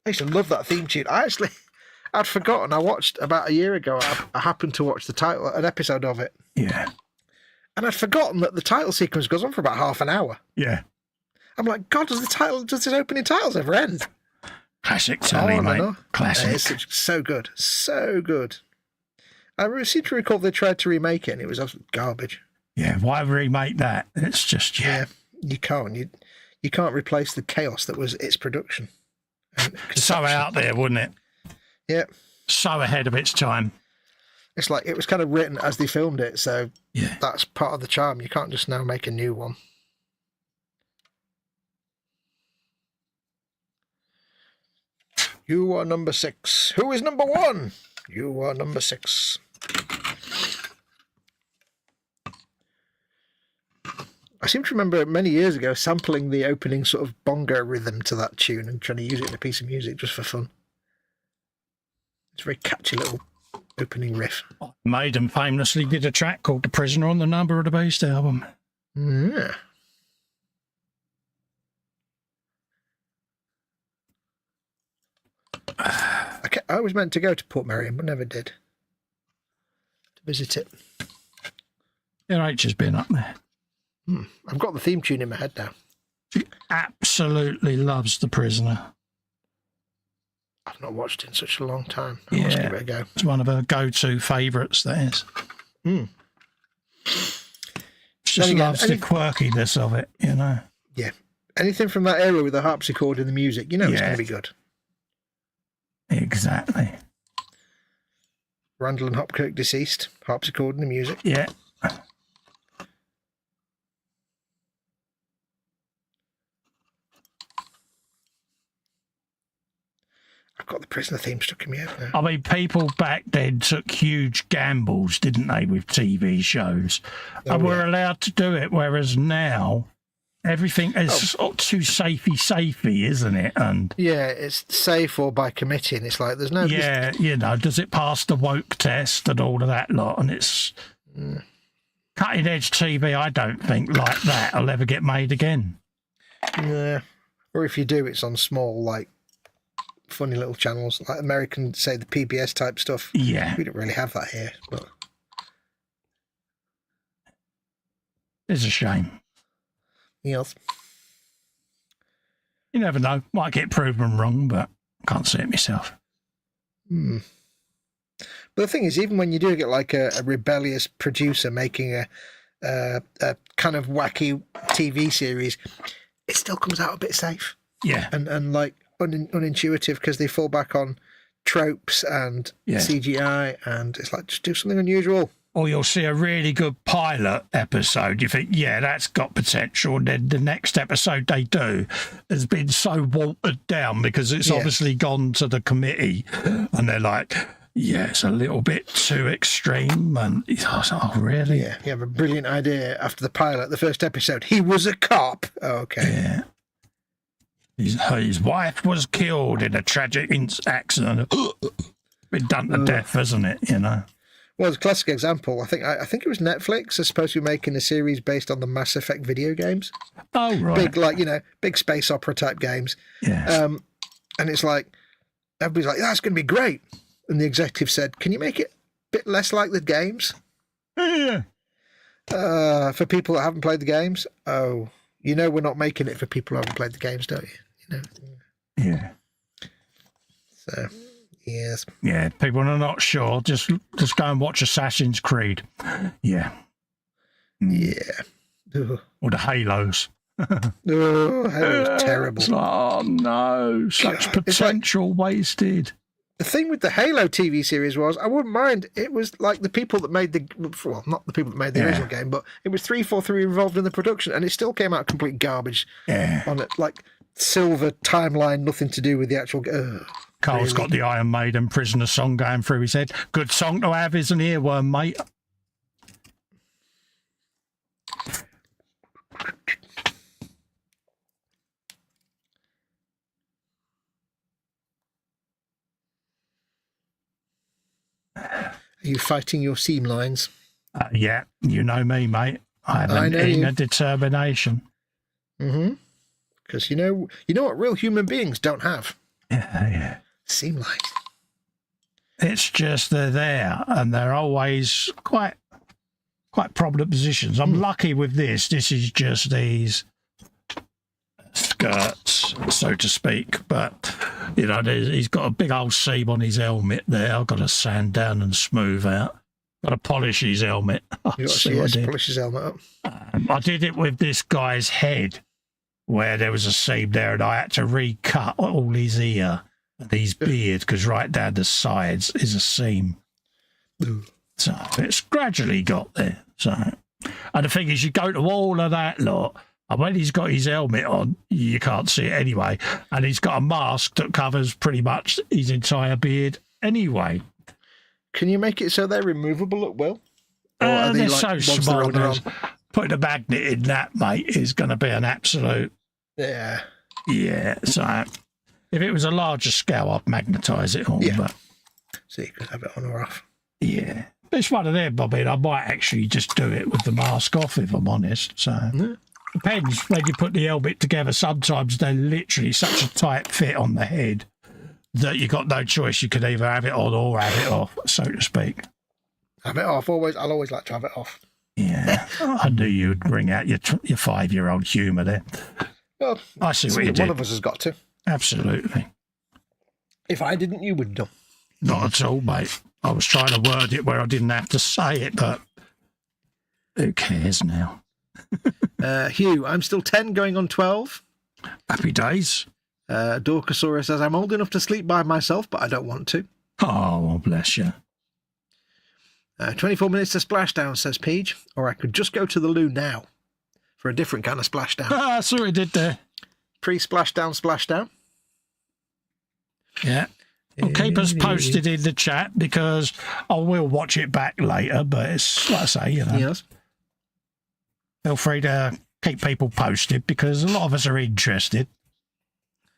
I used to love that theme tune. I'd forgotten. I watched about a year ago. I happened to watch an episode of it. Yeah. And I'd forgotten that the title sequence goes on for about half an hour. Yeah. I'm like, God, does this opening titles ever end? Classic telly, mate. Classic. It's so good. So good. I seem to recall they tried to remake it and it was absolute garbage. Yeah, why remake that? It's just, yeah. You can't. You can't replace the chaos that was its production. So out there, wouldn't it? Yeah. So ahead of its time. It's like it was kind of written as they filmed it, so yeah, that's part of the charm. You can't just now make a new one. You are number 6. Who is number 1? You are number 6. I seem to remember many years ago sampling the opening sort of bongo rhythm to that tune and trying to use it in a piece of music just for fun. It's a very catchy little opening riff. Maiden famously did a track called The Prisoner on the Number of the Beast album. Yeah. I was meant to go to Port Merion, but never did. To visit it. Your H has been up there. I've got the theme tune in my head now. She absolutely loves The Prisoner. I've not watched it in such a long time. I must give it a go. It's one of her go-to favourites, that is. She just loves the quirkiness of it, you know. Yeah. Anything from that era with the harpsichord and the music, you know it's going to be good. Exactly. Randall and Hopkirk deceased, harpsichord and the music. Yeah. I've got the Prisoner theme stuck in my head now. I mean, people back then took huge gambles, didn't they, with TV shows? And were allowed to do it, whereas now everything is too safey, isn't it? And yeah, it's safe or by committee, and it's like there's no... Yeah, you know, does it pass the woke test and all of that lot? And it's cutting-edge TV, I don't think, like that will ever get made again. Yeah. Or if you do, it's on small, like, funny little channels, like American, say the PBS type stuff. Yeah. We don't really have that here, but It's a shame. yes. You never know. Might get proven wrong, but can't see it myself. But the thing is, even when you do get like a rebellious producer making a kind of wacky TV series, it still comes out a bit safe. Yeah. And like unintuitive, because they fall back on tropes and CGI, and it's like, just do something unusual. Or you'll see a really good pilot episode. You think, yeah, that's got potential. And then the next episode they do has been so watered down because it's obviously gone to the committee. And they're like, yeah, it's a little bit too extreme. And I was like, oh, really? Yeah, you have a brilliant idea after the pilot, the first episode. He was a cop. Oh, okay. Yeah. His wife was killed in a tragic accident. Been done to death, hasn't it? You know? Well, it's a classic example. I think it was Netflix is supposed to be making a series based on the Mass Effect video games. Oh, right. Big, like, big space opera type games. Yeah. And it's like, everybody's like, that's going to be great. And the executive said, can you make it a bit less like the games? Yeah. For people that haven't played the games? Oh, we're not making it for people who haven't played the games, don't you? Yeah. So... yes. Yeah, people are not sure. Just go and watch Assassin's Creed. Yeah. Yeah. Ugh. Or the Halos. Oh, Halo's terrible. It's like, oh no, such potential wasted. The thing with the Halo TV series was, I wouldn't mind. It was like the people that made not the people that made the original game, but it was 343 involved in the production, and it still came out complete garbage. Yeah. On it, like silver timeline, nothing to do with the actual. Carl's got the Iron Maiden Prisoner song going through his head. Good song to have as an earworm, mate. Are you fighting your seam lines? Yeah, you know me, mate. I have an inner determination. Because you know what real human beings don't have? Yeah. Seam lines. It's just they're there, and they're always quite prominent positions. I'm lucky with this. This is just these skirts, so to speak. But he's got a big old seam on his helmet there. I've got to sand down and smooth out. Got to polish his helmet. You got to polish his helmet up. I did it with this guy's head, where there was a seam there, and I had to recut all his ear. His beard, because right down the sides is a seam. So it's gradually got there. So, and the thing is, you go to all of that lot, and when he's got his helmet on, you can't see it anyway, and he's got a mask that covers pretty much his entire beard anyway. Can you make it so they're removable at will? Or are they're like so small. Putting a magnet in that, mate, is going to be an absolute... Yeah. So... if it was a larger scale, I'd magnetise it all. Yeah. But so you could have it on or off. Yeah. But it's one of them, Bobby. I might actually just do it with the mask off, if I'm honest. So depends when you put the helmet together. Sometimes they're literally such a tight fit on the head that you got no choice. You could either have it on or have it off, so to speak. Have it off. I'll always like to have it off. Yeah. I knew you'd bring out your 5-year-old humour there. Well, I see what you did. One of us has got to. Absolutely. If I didn't, you would do. Not at all, mate. I was trying to word it where I didn't have to say it, but who cares now? Hugh, I'm still 10 going on 12. Happy days. Dorkasaurus says, I'm old enough to sleep by myself, but I don't want to. Oh, bless you. 24 minutes to splashdown, says Peach. Or I could just go to the loo now for a different kind of splashdown. I saw what he did there. Splashdown. Yeah. Well, keep us posted in the chat because I will watch it back later, but it's like I say, Yes. Feel free to keep people posted because a lot of us are interested.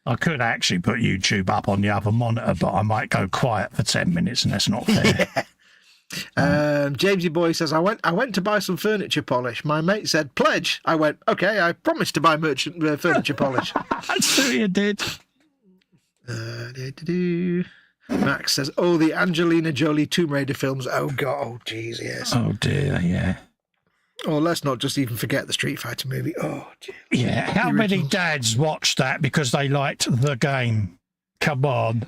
I could actually put YouTube up on the other monitor, but I might go quiet for 10 minutes and that's not fair. Jamesy Boy says, I went to buy some furniture polish. My mate said, pledge. I went, okay, I promised to buy furniture polish. That's what you did. Max says, "Oh, the Angelina Jolie Tomb Raider films. Oh God, oh jeez, yes. Oh dear, yeah. Oh, let's not just even forget the Street Fighter movie. Oh, dear. Yeah, how many dads watched that because they liked the game? Come on.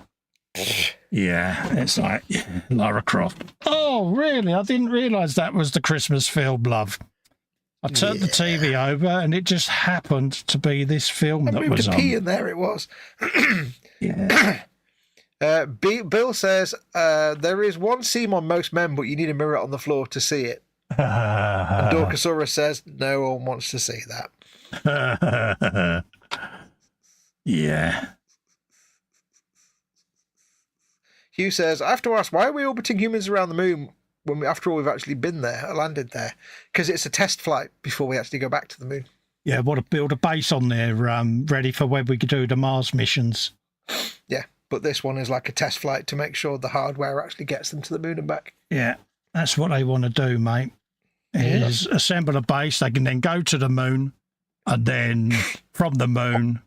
Yeah, it's like Lara Croft. Oh, really? I didn't realise that was the Christmas film, love. I turned the TV over and it just happened to be this film that was on. Pee and there it was. Yeah. Bill says, there is one seam on most men, but you need a mirror on the floor to see it. And Dorcosaurus says, no one wants to see that. Yeah. Hugh says, I have to ask, why are we orbiting humans around the moon when after all we've actually been there, landed there? Because it's a test flight before we actually go back to the moon. Yeah, want to build a base on there, ready for when we could do the Mars missions. Yeah, but this one is like a test flight to make sure the hardware actually gets them to the moon and back. Yeah, that's what they want to do, mate. Is assemble a base. They can then go to the moon, and then from the moon,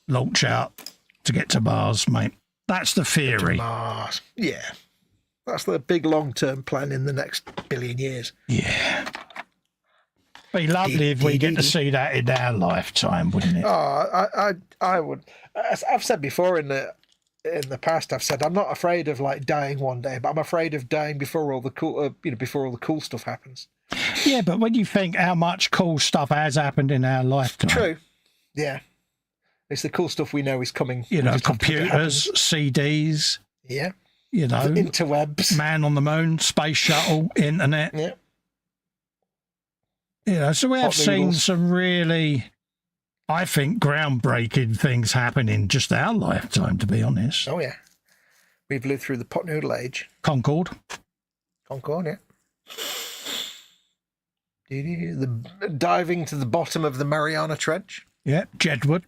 launch out to get to Mars, mate. That's the theory. Mars. Yeah. That's the big long-term plan in the next billion years. Yeah. Be lovely if we get to see that in our lifetime, wouldn't it? Oh, I would. As I've said before in the past, I've said I'm not afraid of like dying one day, but I'm afraid of dying before all the cool, before all the cool stuff happens. Yeah, but when you think how much cool stuff has happened in our lifetime. True. Yeah. It's the cool stuff we know is coming. You know, computers, CDs. Yeah. You know, the interwebs. Man on the moon, space shuttle, internet. Yeah. You know, so we have seen some really, I think, groundbreaking things happen in just our lifetime, to be honest. Oh, yeah. We've lived through the pot noodle age. Concorde, yeah. The diving to the bottom of the Mariana Trench. Yeah, Jedward.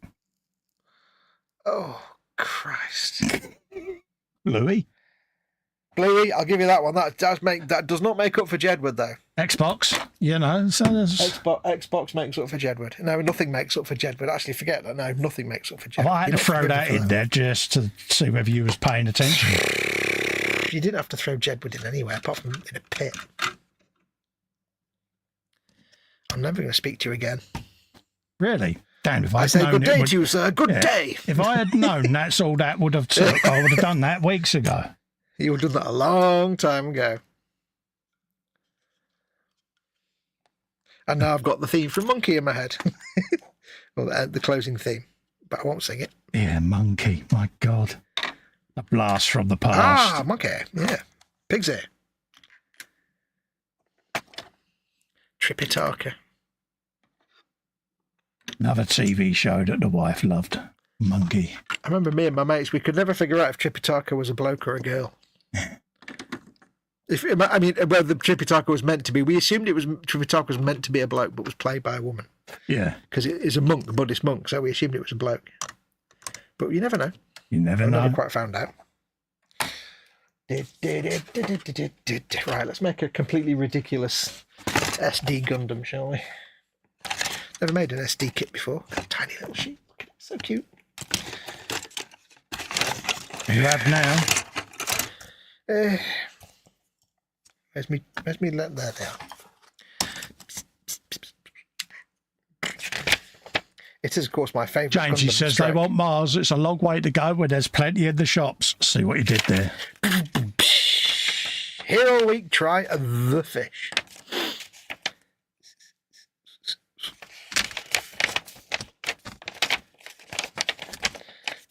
Oh, Christ. Louis, I'll give you that one. That does not make up for Jedward, though. Xbox, you know. So there's... Xbox makes up for Jedward. No, nothing makes up for Jedward. Actually, forget that. No, nothing makes up for Jedward. I had to throw that in there just to see whether you was paying attention. You didn't have to throw Jedward in anywhere, apart from in a pit. I'm never going to speak to you again. Really? Damn, if I say good day to you, sir. Good day. If I had known that's all that would have took, I would have done that weeks ago. You would have done that a long time ago. And now I've got the theme from Monkey in my head. Well, the closing theme. But I won't sing it. Yeah, Monkey. My God. A blast from the past. Ah, Monkey. Yeah. Pig's ear. Tripitaka. Another TV show that the wife loved. Monkey. I remember me and my mates, we could never figure out if Tripitaka was a bloke or a girl. Whether Tripitaka was meant to be. We assumed Tripitaka was meant to be a bloke, but was played by a woman. Yeah. Because it is a monk, a Buddhist monk, so we assumed it was a bloke. But you never know. You never know. Never quite found out. Right, let's make a completely ridiculous SD Gundam, shall we? Never made an SD kit before. Tiny little sheet. Look at it. So cute. You have now. Where's me there they are. It is, of course, my favourite. Jamesy says they want Mars. It's a long way to go when there's plenty in the shops. See what you did there. Hero Week, try the fish.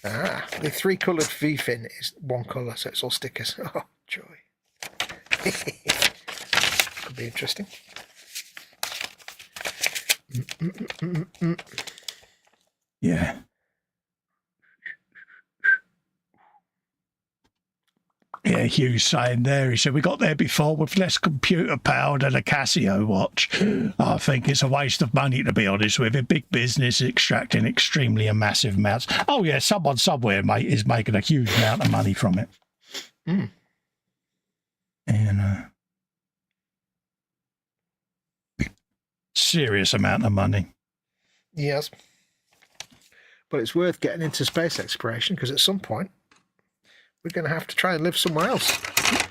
Ah, the 3-coloured V-fin is one colour, so it's all stickers. Oh, joy. Could be interesting. Yeah. Yeah, Hugh's saying there, he said, we got there before with less computer power than a Casio watch. I think it's a waste of money, to be honest with you. Big business extracting extremely massive amounts. Oh, yeah, someone somewhere, mate, is making a huge amount of money from it. Mm. And serious amount of money. Yes. but it's worth getting into space exploration because at some point we're going to have to try and live somewhere else.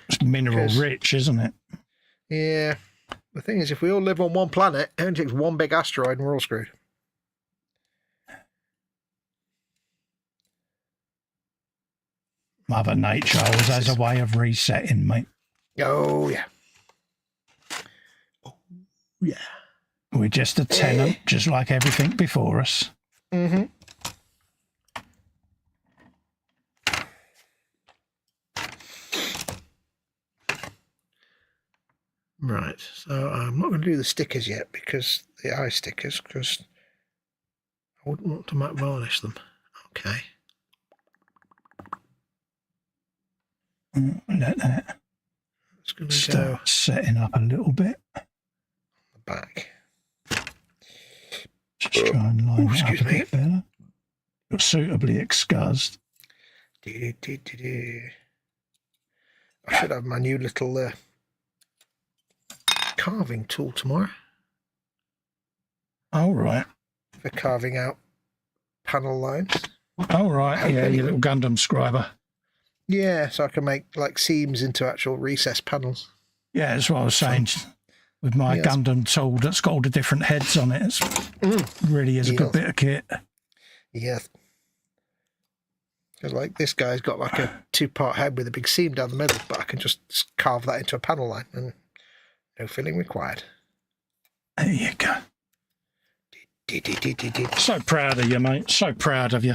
It's mineral rich, isn't it? Yeah. The thing is, if we all live on one planet, it only takes one big asteroid and we're all screwed. Mother Nature always has a way of resetting, mate. Oh, yeah. Oh, yeah. We're just a tenant, just like everything before us. Mm-hmm. Right, so I'm not going to do the stickers yet, because the eye stickers, because I wouldn't want to matte varnish them. Okay. Let that It's going to start setting up a little bit. The back. Just try and line it up excuse a me. bit better. You're suitably exposed. I should have my new little carving tool tomorrow. All right. For carving out panel lines. All right. Yeah, your little Gundam scriber. Yeah, so I can make like seams into actual recessed panels. Yeah, that's what I was saying. With my Gundam tool that's got all the different heads on it. It's really is a good bit of kit. Yeah. Because like this guy's got like a 2-part head with a big seam down the middle, but I can just carve that into a panel line and no filling required. There you go. So proud of you, mate. So proud of you.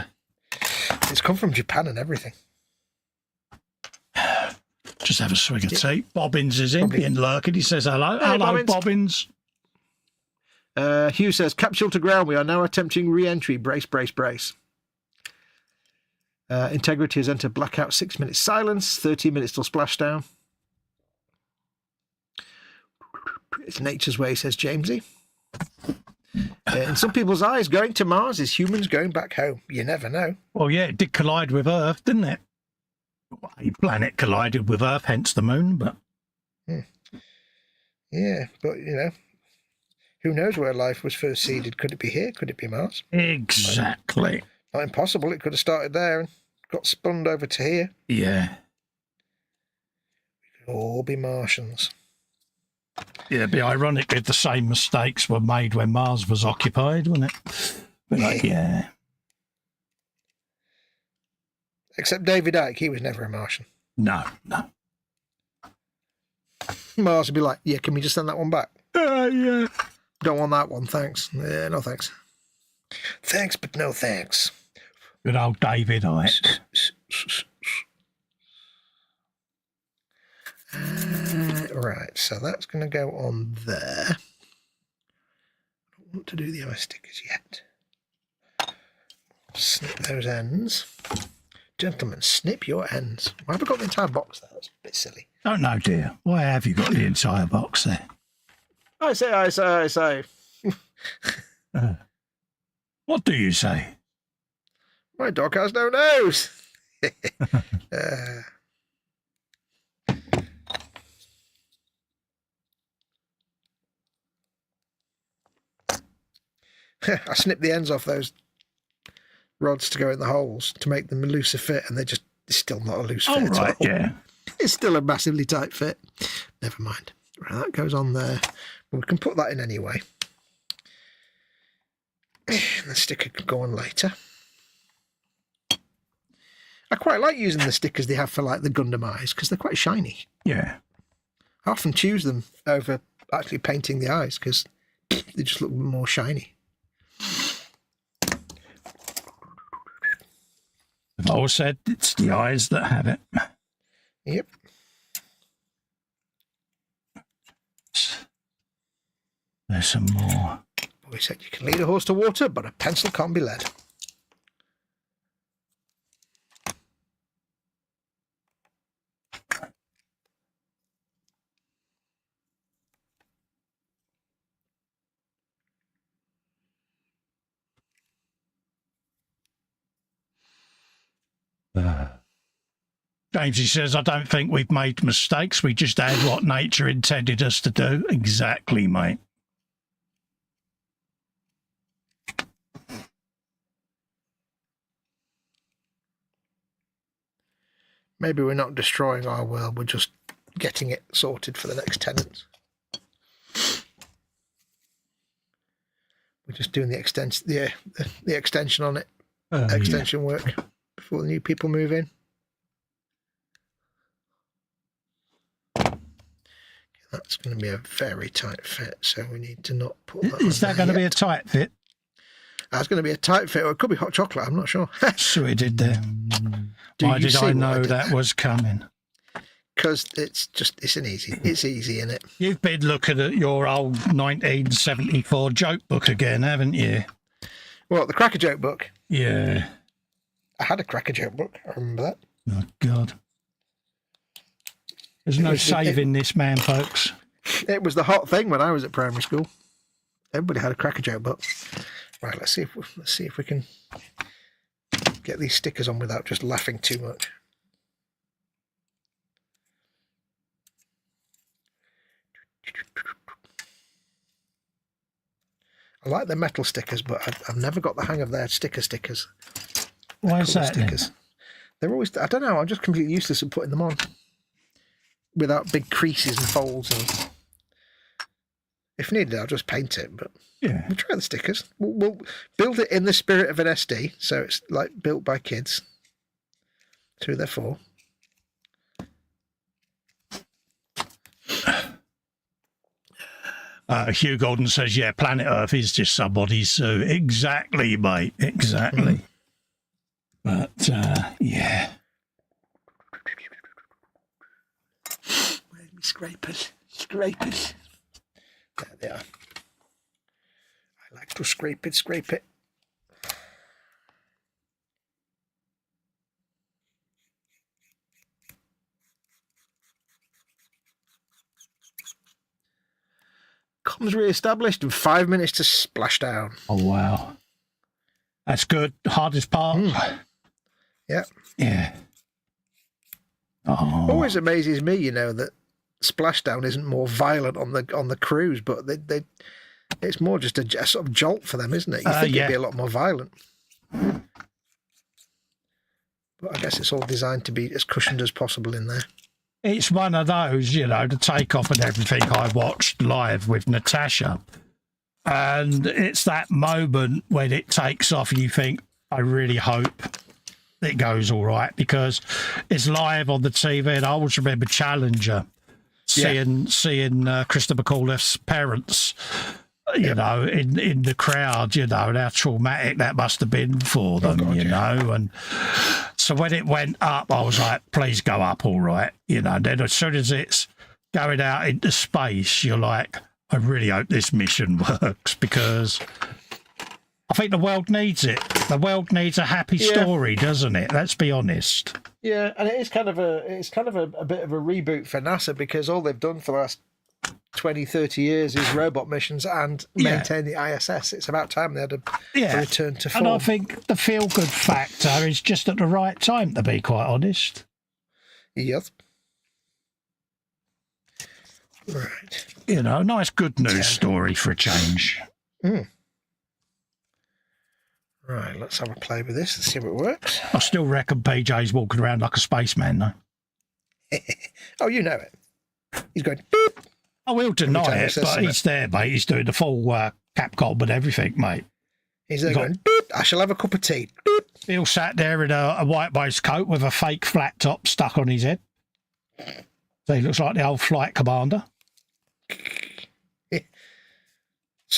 It's come from Japan and everything. Just have a swig of tea. Bobbins is in, being lurking. He says hello. Hey, hello, Bobbins. Hugh says, capsule to ground. We are now attempting re-entry. Brace, brace, brace. Integrity has entered blackout. 6 minutes silence. 13 minutes till splashdown. It's nature's way, says Jamesy. In some people's eyes, going to Mars is humans going back home. You never know. Well, yeah, it did collide with Earth, didn't it? A planet collided with Earth, hence the moon, but... Yeah, but, you know, who knows where life was first seeded? Could it be here? Could it be Mars? Exactly. Not impossible. It could have started there and got spun over to here. Yeah. We could all be Martians. Yeah, it'd be ironic if the same mistakes were made when Mars was occupied, wouldn't it? But like, yeah. Except David Icke, he was never a Martian. No, no. Mars would be like, yeah, can we just send that one back? Yeah. Don't want that one, thanks. Yeah, no thanks. Thanks, but no thanks. Good old David Icke. Right, so that's going to go on there. I don't want to do the eye stickers yet. Snip those ends. Gentlemen, snip your ends. Why have I got the entire box there? That's a bit silly. Oh, no, dear. Why have you got the entire box there? I say. What do you say? My dog has no nose. I snipped the ends off those rods to go in the holes to make them a looser fit, and it's still not a loose fit at all. Yeah. It's still a massively tight fit. Never mind. Right, that goes on there. We can put that in anyway. The sticker could go on later. I quite like using the stickers they have for like the Gundam eyes because they're quite shiny. Yeah. I often choose them over actually painting the eyes because they just look more shiny. I've always said it's the eyes that have it. Yep. There's some more. We said you can lead a horse to water, but a pencil can't be led. James, he says, I don't think we've made mistakes. We just had what nature intended us to do. Exactly, mate. Maybe we're not destroying our world, we're just getting it sorted for the next tenants. We're just doing the extension on it, extension work before the new people move in. That's going to be a very tight fit, so we need to not put that. Is that going to be a tight fit? That's going to be a tight fit, or it could be hot chocolate. I'm not sure. So it did there. Why did I know that was coming? Because it's easy, isn't it? You've been looking at your old 1974 joke book again, haven't you? Well, the Cracker Joke book. Yeah. I had a Cracker Joke book. I remember that. Oh, God. There's no saving this man, folks. It was the hot thing when I was at primary school. Everybody had a Cracker Joke book. Right, let's see if we can get these stickers on without just laughing too much. I like the metal stickers, but I've never got the hang of their stickers. Why is that? Stickers. They're always, I don't know, I'm just completely useless at putting them on without big creases and folds. And if needed, I'll just paint it, but yeah, we'll try the stickers. We'll build it in the spirit of an SD, so it's like built by kids. That's who they're for. Hugh Gordon says, yeah, planet Earth is just somebody's zoo. Exactly, mate. Exactly. But, yeah. Where's my scrapers? Scrapers. There they are. I like to scrape it. Comms re-established in 5 minutes to splashdown. Oh, wow. That's good. Hardest part. Yeah. Yeah. Oh. Always amazes me, you know, that splashdown isn't more violent on the cruise, but it's more just a sort of jolt for them, isn't it? You think it'd be a lot more violent. But I guess it's all designed to be as cushioned as possible in there. It's one of those, you know, the takeoff and everything I watched live with Natasha. And it's that moment when it takes off and you think, I really hope it goes all right, because it's live on the TV. And I always remember Challenger, seeing Christopher McAuliffe's parents, you know, in the crowd, you know, and how traumatic that must have been for them, know. And so when it went up, I was like, please go up all right, you know. And then as soon as it's going out into space, you're like, I really hope this mission works, because I think the world needs it. The world needs a happy story, doesn't it? Let's be honest. Yeah, and it's kind of a bit of a reboot for NASA, because all they've done for the last 20, 30 years is robot missions and maintain the ISS. It's about time they had a return to form. And I think the feel-good factor is just at the right time, to be quite honest. Yes. Right. You know, nice good news story for a change. Right, let's have a play with this and see if it works. I still reckon PJ's walking around like a spaceman, though. Oh, you know it. He's going, boop. I will deny it, but he's there, mate. He's doing the full Capcom and everything, mate. He's there going, boop, I shall have a cup of tea. Boop. He'll sat there in a white waistcoat with a fake flat top stuck on his head. So he looks like the old flight commander.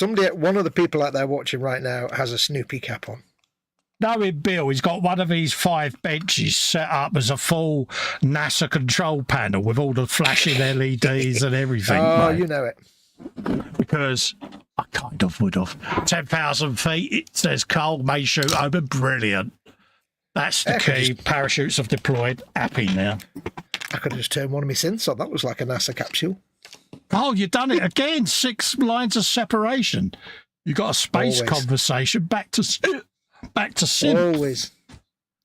One of the people out there watching right now has a Snoopy cap on. Knowing Bill, he's got one of these 5 benches set up as a full NASA control panel with all the flashing LEDs and everything. Oh, mate. You know it. Because I kind of would have. 10,000 feet, it says Cole may shoot over. Brilliant. That's the key. Parachutes have deployed. Happy now. I could have just turned one of my synths on. That was like a NASA capsule. Oh, you've done it again. 6 lines of separation. You got a space conversation. Back to synth. Always.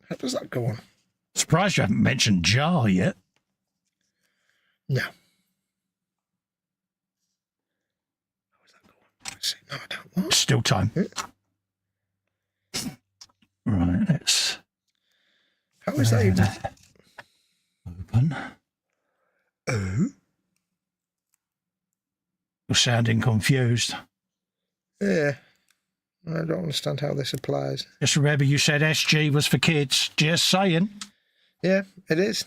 How does that go on? Surprised you haven't mentioned jar yet. No. How does that go on? Let's see. No, I don't want. Still time. Right, let's... How is that even... then. Oh? You're sounding confused. Yeah. I don't understand how this applies. Just remember you said SG was for kids. Just saying. Yeah, it is.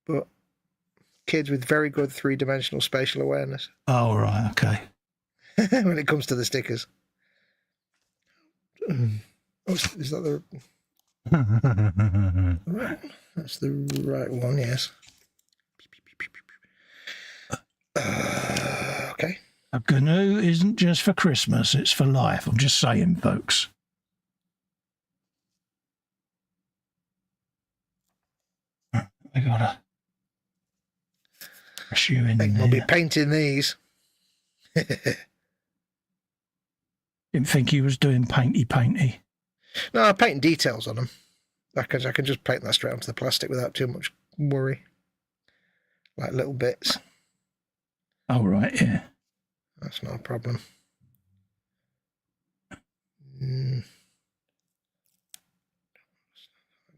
But kids with very good three-dimensional spatial awareness. Oh, right, okay. When it comes to the stickers. Oh, is that the... Right. That's the right one, yes. Okay. A GNU isn't just for Christmas, it's for life. I'm just saying, folks. We gotta brush you in there. We'll be painting these. Didn't think he was doing painty. No, I'm painting details on them. I can just paint that straight onto the plastic without too much worry. Like little bits. Oh, right, yeah. That's not a problem.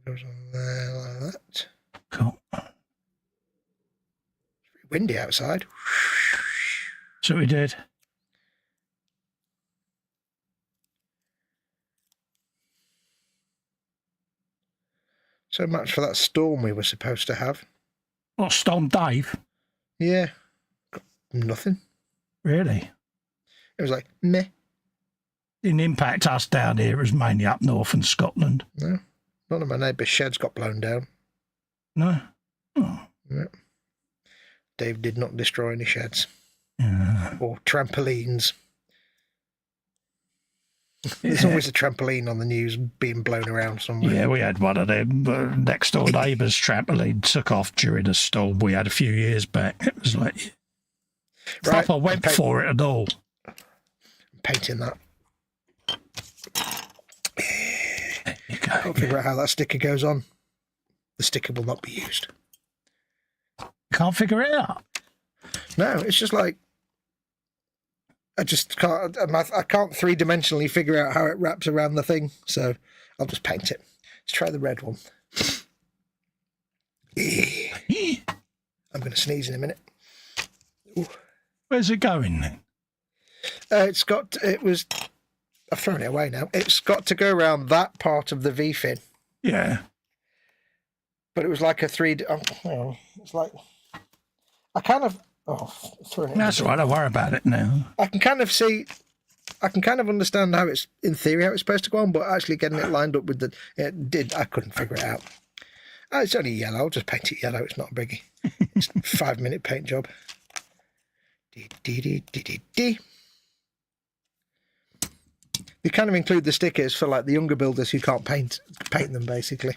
Goes on there like that. Cool. It's very windy outside. So we did. So much for that storm we were supposed to have. What, Storm Dave? Yeah. Got nothing. Really? It was like, meh. Didn't impact us down here. It was mainly up north in Scotland. No. None of my neighbours' sheds got blown down. No? Oh. No. Dave did not destroy any sheds. Yeah. Or trampolines. There's always a trampoline on the news being blown around somewhere. Yeah, we had one of them. Next door neighbour's trampoline took off during a storm we had a few years back. It was like, Right, proper went for it and all. I'm painting that. There you go. Can't figure out how that sticker goes on. The sticker will not be used. Can't figure it out. No, it's just like I just can't. I can't three-dimensionally figure out how it wraps around the thing, so I'll just paint it. Let's try the red one. I'm going to sneeze in a minute. Ooh. Where's it going then? I've thrown it away now. It's got to go around that part of the V fin. Yeah. But it was like a 3D. Oh, it's like I kind of. Oh, throwing it. That's all right. Don't worry about it now. I can kind of see. I can kind of understand how it's in theory how it's supposed to go on, but actually getting it lined up with I couldn't figure it out. Oh, it's only yellow. I'll just paint it yellow. It's not a biggie. It's a 5-minute paint job. They kind of include the stickers for like the younger builders who can't paint them basically.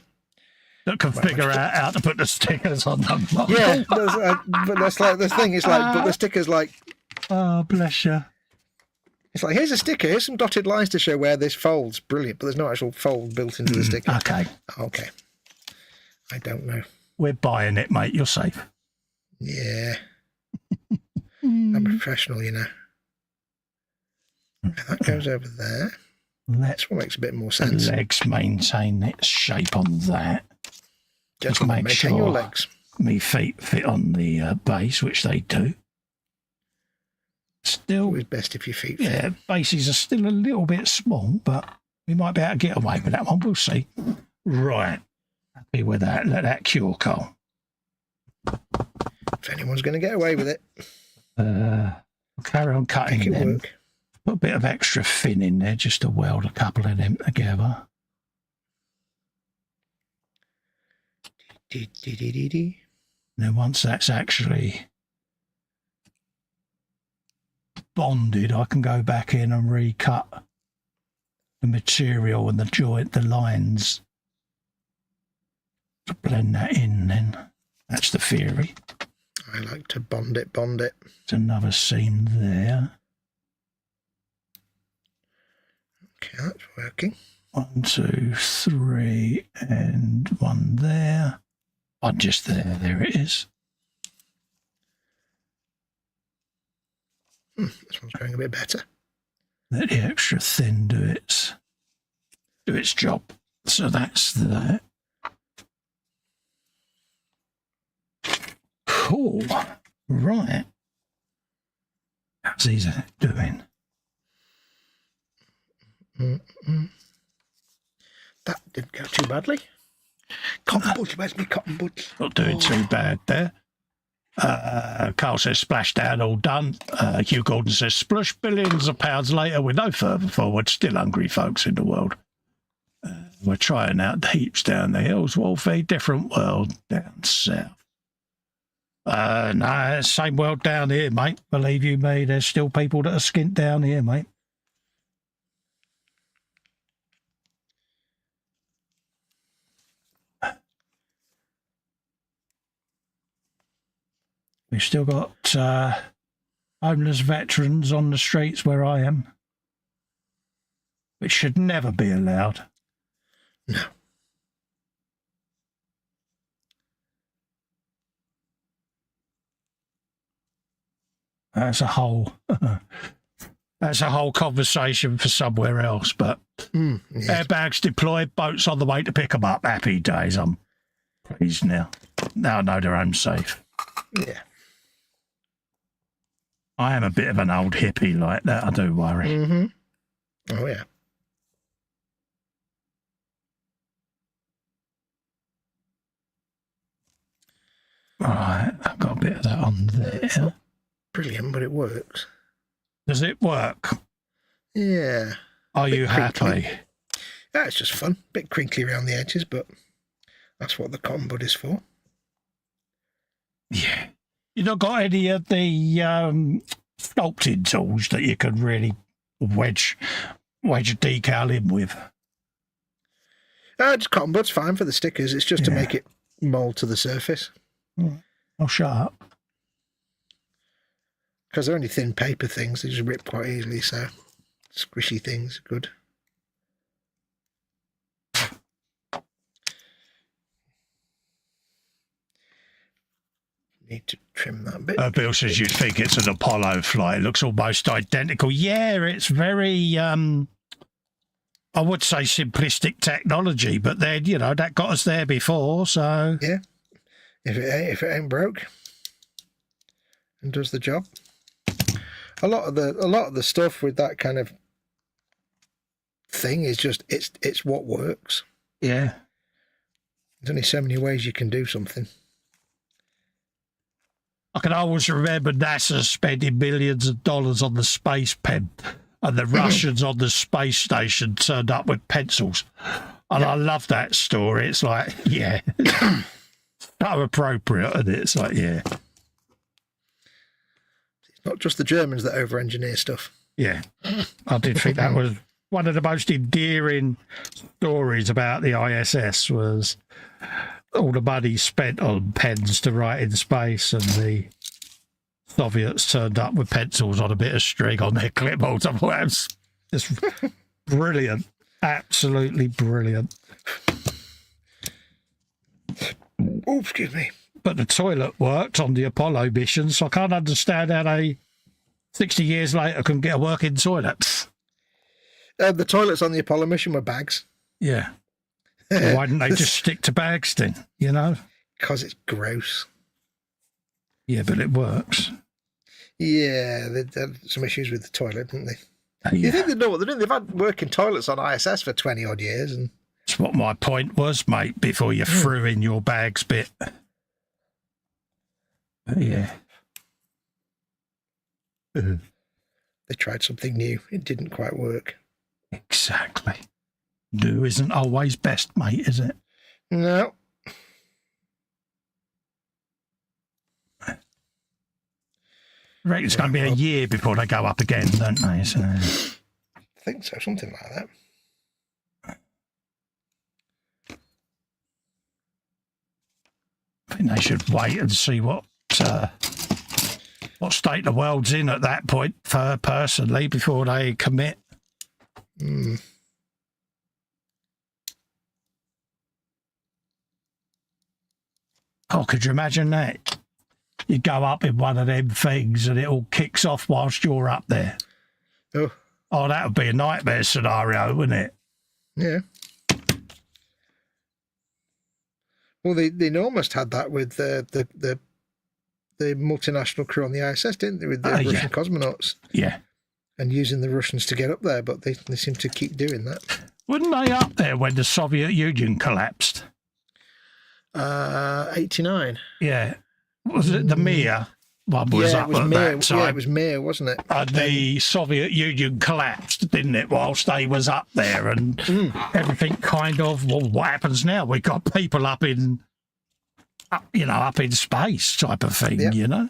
That can figure out how to put the stickers on them. Yeah, but that's like the thing. It's like, but the stickers like. Oh, bless you. It's like, here's a sticker. Here's some dotted lines to show where this folds. Brilliant, but there's no actual fold built into the sticker. Okay. I don't know. We're buying it, mate. You're safe. Yeah. I'm a professional, you know. That goes over there. This one makes a bit more sense. The legs maintain its shape on that. Just make maintain sure your legs. Me feet fit on the base, which they do. Still, Always best if your feet fit. Yeah, bases are still a little bit small, but we might be able to get away with that one. We'll see. Right. Happy with that. Let that cure, Cole. If anyone's going to get away with it. We'll carry on cutting them. Work. Put a bit of extra fin in there just to weld a couple of them together. And then once that's actually bonded, I can go back in and recut the material and the lines to blend that in then. That's the theory. I like to bond it. There's another seam there. Okay, that's working. 1, 2, 3, and one there. One just there. There it is. This one's going a bit better. Let the extra thin do its job. So that's that. Cool. Right. How's these doing? That didn't go too badly. Cotton buds, where's my cotton buds? Not doing too bad there. Carl says splashdown all done. Hugh Gordon says splush billions of pounds later with no further forward. Still hungry folks in the world. We're trying out the heaps down the hills. Wolfie, different world down south. No, same world down here, mate. Believe you me, there's still people that are skint down here, mate. We've still got homeless veterans on the streets where I am, which should never be allowed. No. That's a whole conversation for somewhere else. But Yes. airbags deployed, boats on the way to pick them up. Happy days. I'm pleased now. Now I know they're home safe. Yeah. I am a bit of an old hippie like that. I do worry. Mm-hmm. Oh, yeah. Right, I've got a bit of that on there. Brilliant, but it works. Does it work? Yeah. Are you happy? Yeah, it's just fun. Bit crinkly around the edges, but that's what the cotton bud is for. Yeah. You not got any of the sculpting tools that you could really wedge a decal in with? Just cotton bud's fine for the stickers. It's just to make it mould to the surface. I'll shut up. Because they're only thin paper things, they just rip quite easily, so squishy things are good. Need to trim that bit. Bill says you'd think it's an Apollo flight. It looks almost identical. Yeah, it's very, I would say simplistic technology, but then, you know, that got us there before, so... Yeah. If it ain't broke and does the job. A lot of the stuff with that kind of thing is just it's what works. Yeah. There's only so many ways you can do something. I can always remember NASA spending millions of dollars on the space pen, and the Russians on the space station turned up with pencils. And I love that story. It's like, yeah, so appropriate, and it's like, yeah. It's not just the Germans that over-engineer stuff. Yeah. I did think that was one of the most endearing stories about the ISS was all the money spent on pens to write in space, and the Soviets turned up with pencils on a bit of string on their clipboards. I thought that was just brilliant. Absolutely brilliant. Oh, excuse me. But the toilet worked on the Apollo mission, so I can't understand how they, 60 years later, couldn't get a working toilet. The toilets on the Apollo mission were bags. Yeah. Why didn't they just stick to bags then, you know? Because it's gross. Yeah, but it works. Yeah, they had some issues with the toilet, didn't they? Yeah. You think they know what they're doing? They've had working toilets on ISS for 20-odd years. And That's what my point was, mate, before you threw in your bags bit. But yeah. they tried something new. It didn't quite work. Exactly. New isn't always best, mate, is it? No. I reckon it's going to be a year before they go up again, don't they? So. I think so, something like that. I think they should wait and see what state the world's in at that point, personally, before they commit. Oh, could you imagine that? You go up in one of them things and it all kicks off whilst you're up there. Oh, that would be a nightmare scenario, wouldn't it? yeah. Well, they almost had that with the the multinational crew on the ISS, didn't they, with the Russian cosmonauts? Yeah. And using the Russians to get up there, but they seem to keep doing that. Weren't they up there when the Soviet Union collapsed? 89. Yeah. Was it the Mir one was up at that time? Yeah, it was Mir, wasn't it? And the Soviet Union collapsed, didn't it, whilst they was up there, and everything kind of, well, what happens now? We've got people up in space type of thing, you know?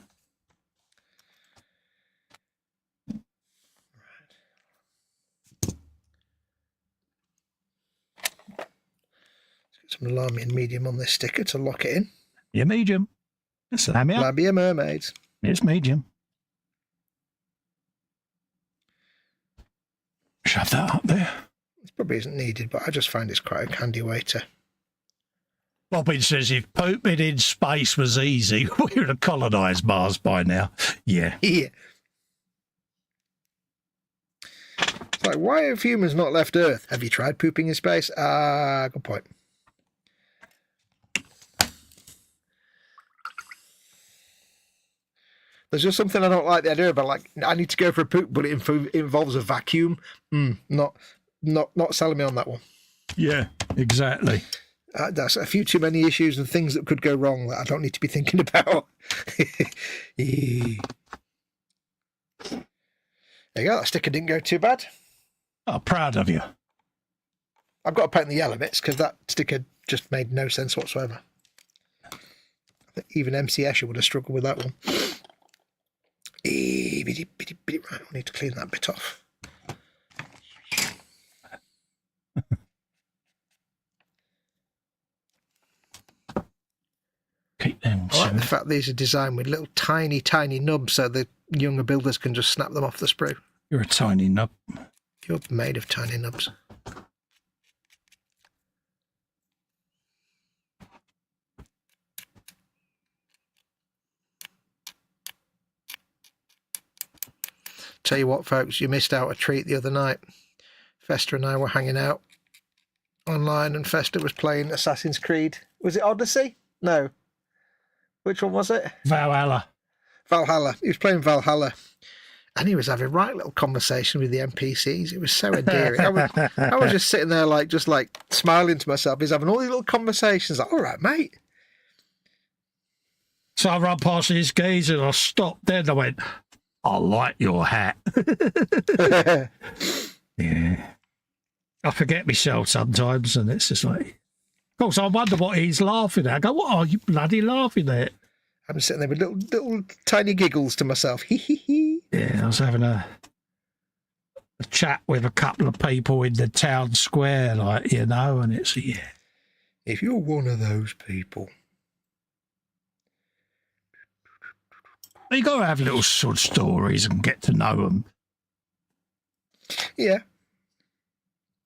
Some alarming and medium on this sticker to lock it in. You're medium. Slam it up. Labia mermaids. It's medium. Shove that up there. It probably isn't needed, but I just find it's quite a handy way to. Bobbin says if pooping in space was easy, we would have colonised Mars by now. Yeah. Yeah. It's like, why have humans not left Earth? Have you tried pooping in space? Good point. There's just something I don't like the idea about. Like, I need to go for a poop, but it involves a vacuum. Not selling me on that one. Yeah, exactly. That's a few too many issues and things that could go wrong that I don't need to be thinking about. There you go. That sticker didn't go too bad. Oh, proud of you. I've got to paint the yellow bits because that sticker just made no sense whatsoever. I think even MC Escher would have struggled with that one. Right, I need to clean that bit off. Keep them. I like the fact these are designed with little tiny nubs so the younger builders can just snap them off the sprue. You're a tiny nub. You're made of tiny nubs. Tell you what, folks, you missed out a treat the other night. Festa and I were hanging out online, and Festa was playing Assassin's Creed. Was it Odyssey? No. Which one was it? Valhalla. He was playing Valhalla. And he was having right little conversation with the NPCs. It was so endearing. I was just sitting there, just smiling to myself. He's having all these little conversations. Like, all right, mate. So I ran past these guys and I stopped there and I went, I like your hat. Yeah. I forget myself sometimes, and it's just like, of course, I wonder what he's laughing at. I go, what are you bloody laughing at? I'm sitting there with little tiny giggles to myself. Hee hee hee. Yeah, I was having a chat with a couple of people in the town square, and it's, yeah. If you're one of those people. You got to have little sort of stories and get to know them. Yeah.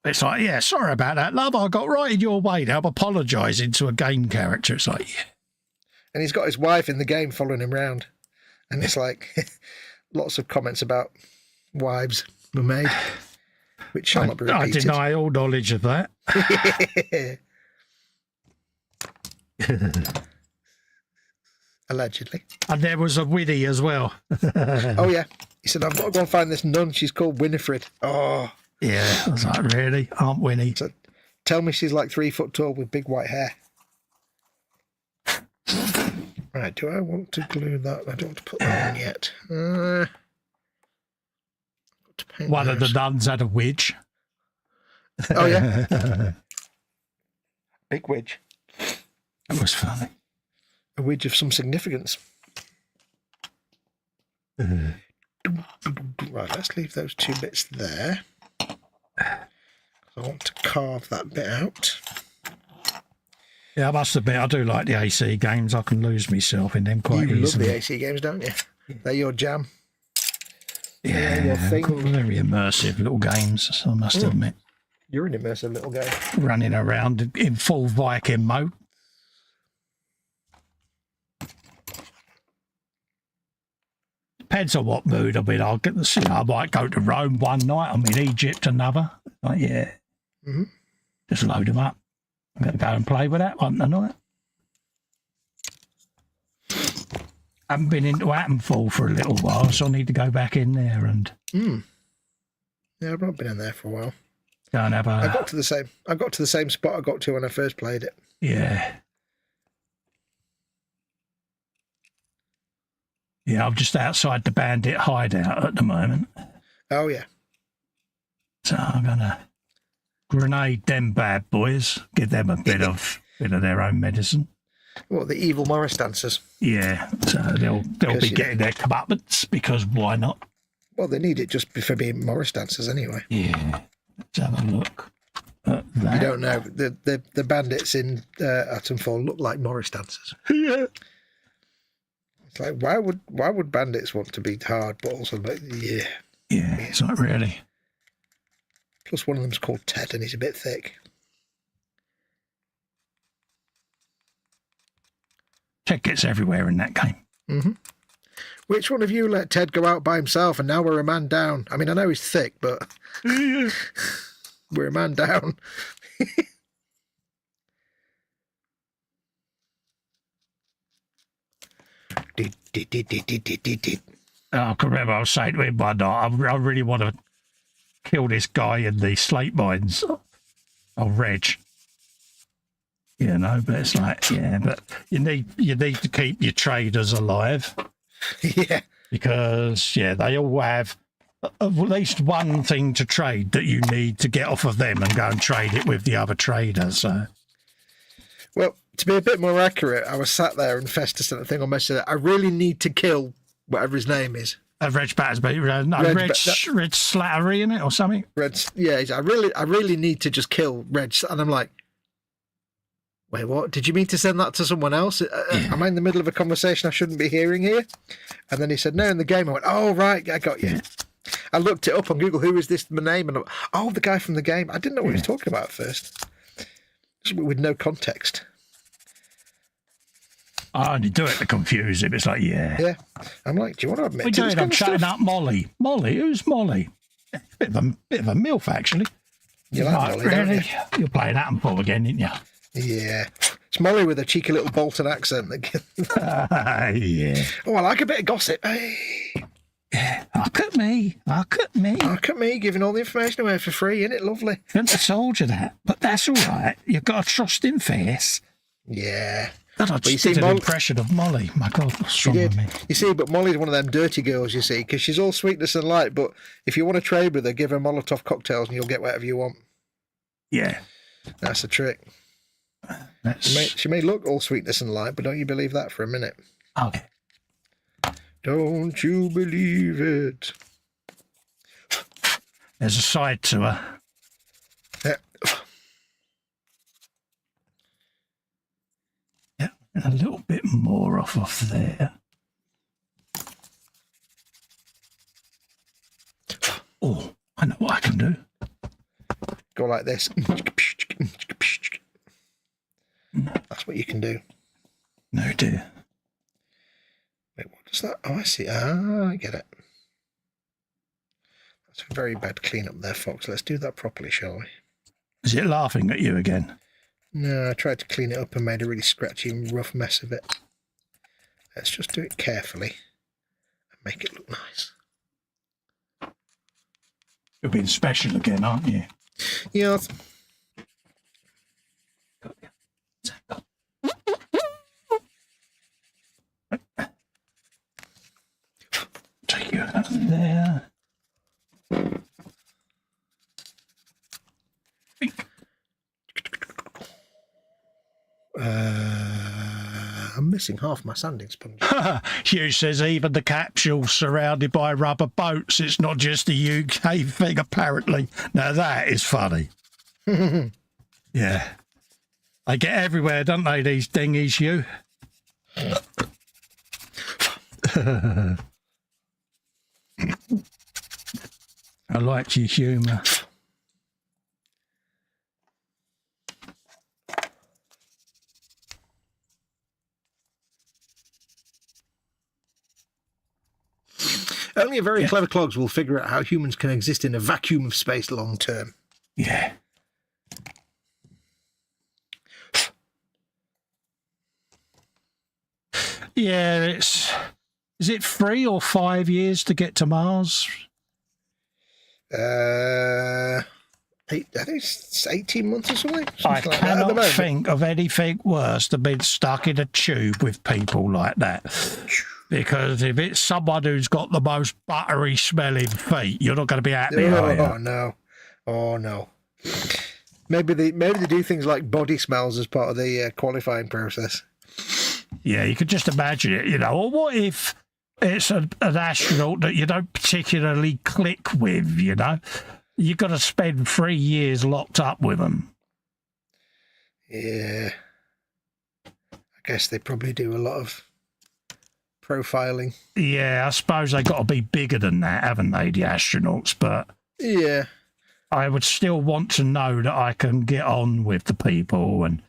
It's like, yeah, sorry about that, love. I got right in your way now. I'm apologising to a game character. It's like, yeah. And he's got his wife in the game following him around. And it's like, lots of comments about wives were made, which shall not be repeated. I deny all knowledge of that. Allegedly. And there was a Winnie as well. Oh, yeah. He said, I've got to go and find this nun. She's called Winifred. Oh. Yeah. I was like, really? Aunt Winnie? So, tell me she's like 3 foot tall with big white hair. Right, do I want to glue that? I don't want to put that on yet. One of the nuns had a widge. Oh, yeah. Big widge. It was funny. A widge of some significance. Right, let's leave those 2 bits there. I want to carve that bit out. Yeah, I must admit, I do like the AC games. I can lose myself in them quite easily. You love the AC games, don't you? They're your jam. Yeah, your thing. Very immersive little games, I must admit. You're an immersive little guy. Running around in full Viking mode. Depends on what mood I'm in. I might go to Rome one night. I'm in Egypt another. Like, yeah. Mm-hmm. Just load them up. I'm going to go and play with that one tonight. haven't been into Atomfall for a little while, so I need to go back in there and Yeah, I've not been in there for a while. go and have a. I got to the same spot I got to when I first played it. Yeah. Yeah, I'm just outside the bandit hideout at the moment. Oh yeah. So I'm gonna grenade them bad boys, give them a bit of their own medicine. What, the evil Morris dancers? Yeah, so they'll be getting their comeuppance, because why not? Well, they need it just for being Morris dancers anyway. Yeah. Let's have a look at that. You don't know, the bandits in Atomfall look like Morris dancers. Yeah. It's like, why would bandits want to be hard, but also like, yeah. Yeah, it's not really. Plus one of them's called Ted and he's a bit thick. Ted gets everywhere in that game. Mm-hmm. Which one of you let Ted go out by himself and now we're a man down? I mean, I know he's thick, but we're a man down. I can remember I was saying to him one night, I really want to kill this guy in the slate mines. Oh, Reg. You know, but it's like, yeah, but you need to keep your traders alive. Yeah. Because, yeah, they all have at least one thing to trade that you need to get off of them and go and trade it with the other trader. So, well, to be a bit more accurate, I was sat there and Festas sent a thing on message that I really need to kill whatever his name is. Reg Battersby, Reg Slattery in it or something. Yeah, I really need to just kill Reg, and I'm like, wait, what? Did you mean to send that to someone else? Am I in the middle of a conversation I shouldn't be hearing here? And then he said, no, in the game. I went, oh, right, I got you. Yeah. I looked it up on Google, who is this name? And oh, the guy from the game. I didn't know what he was talking about at first. Just with no context. I only do it to confuse him. It's like, yeah. Yeah. I'm like, do you want to admit We're to doing, I'm shutting up Molly. Molly? Who's Molly? Bit of a MILF, actually. You like Molly, don't you? You're playing Atomfall again, didn't you? Yeah. It's Molly with a cheeky little Bolton accent. Yeah. Oh, I like a bit of gossip. Hey. Yeah. Look at me. Look at me. Look at me giving all the information away for free. Isn't it lovely? Shouldn't have told you that. But that's all right. You've got a trusting face. Yeah. God, I just did an impression of Molly. My God, what's wrong with me? You see, but Molly's one of them dirty girls, you see, because she's all sweetness and light, but if you want to trade with her, give her Molotov cocktails and you'll get whatever you want. Yeah. That's the trick. She may look all sweetness and light, but don't you believe that for a minute? Okay. Don't you believe it? There's a side to her. Yeah. Yeah, and a little bit more off there. Oh, I know what I can do. Go like this. That's what you can do. No, dear. Wait, what is that? Oh, I see. Ah, I get it. That's a very bad clean-up there, Fox. Let's do that properly, shall we? Is it laughing at you again? No, I tried to clean it up and made a really scratchy and rough mess of it. Let's just do it carefully and make it look nice. You're being special again, aren't you? Yes. Take you out of there. I'm missing half my sanding sponge. Hugh says even the capsule's surrounded by rubber boats. It's not just a UK thing, apparently. Now that is funny. Yeah. They get everywhere, don't they, these dinghies, Hugh? I liked your humour. Only a very clever clogs will figure out how humans can exist in a vacuum of space long term. Yeah. Yeah, Is it 3 or 5 years to get to Mars? I think it's 18 months or something. I Something like that at the cannot moment. think of anything worse than being stuck in a tube with people like that. Because if it's someone who's got the most buttery smelling feet, you're not going to be happy, are you? Oh no. Oh no. Maybe they do things like body smells as part of the qualifying process. Yeah, you could just imagine it, you know. Or what if it's an astronaut that you don't particularly click with, you know? You've got to spend 3 years locked up with them. Yeah. I guess they probably do a lot of profiling. Yeah, I suppose they got to be bigger than that, haven't they, the astronauts? But yeah, I would still want to know that I can get on with the people, and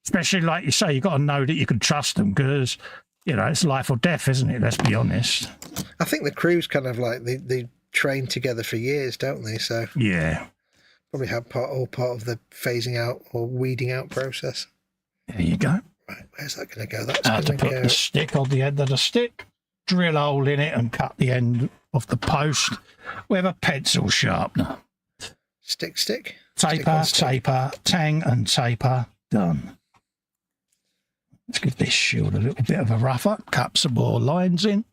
especially like you say, you've got to know that you can trust them because, you know, it's life or death, isn't it? Let's be honest. I think the crew's kind of like they train together for years, don't they? So yeah, probably have all part of the phasing out or weeding out process. There you go. Right, where's that going to go? That's How going to put the stick on the end of the stick, drill a hole in it and cut the end of the post with a pencil sharpener. Stick. Taper, tang and taper, done. Let's give this shield a little bit of a rough up, cut some more lines in.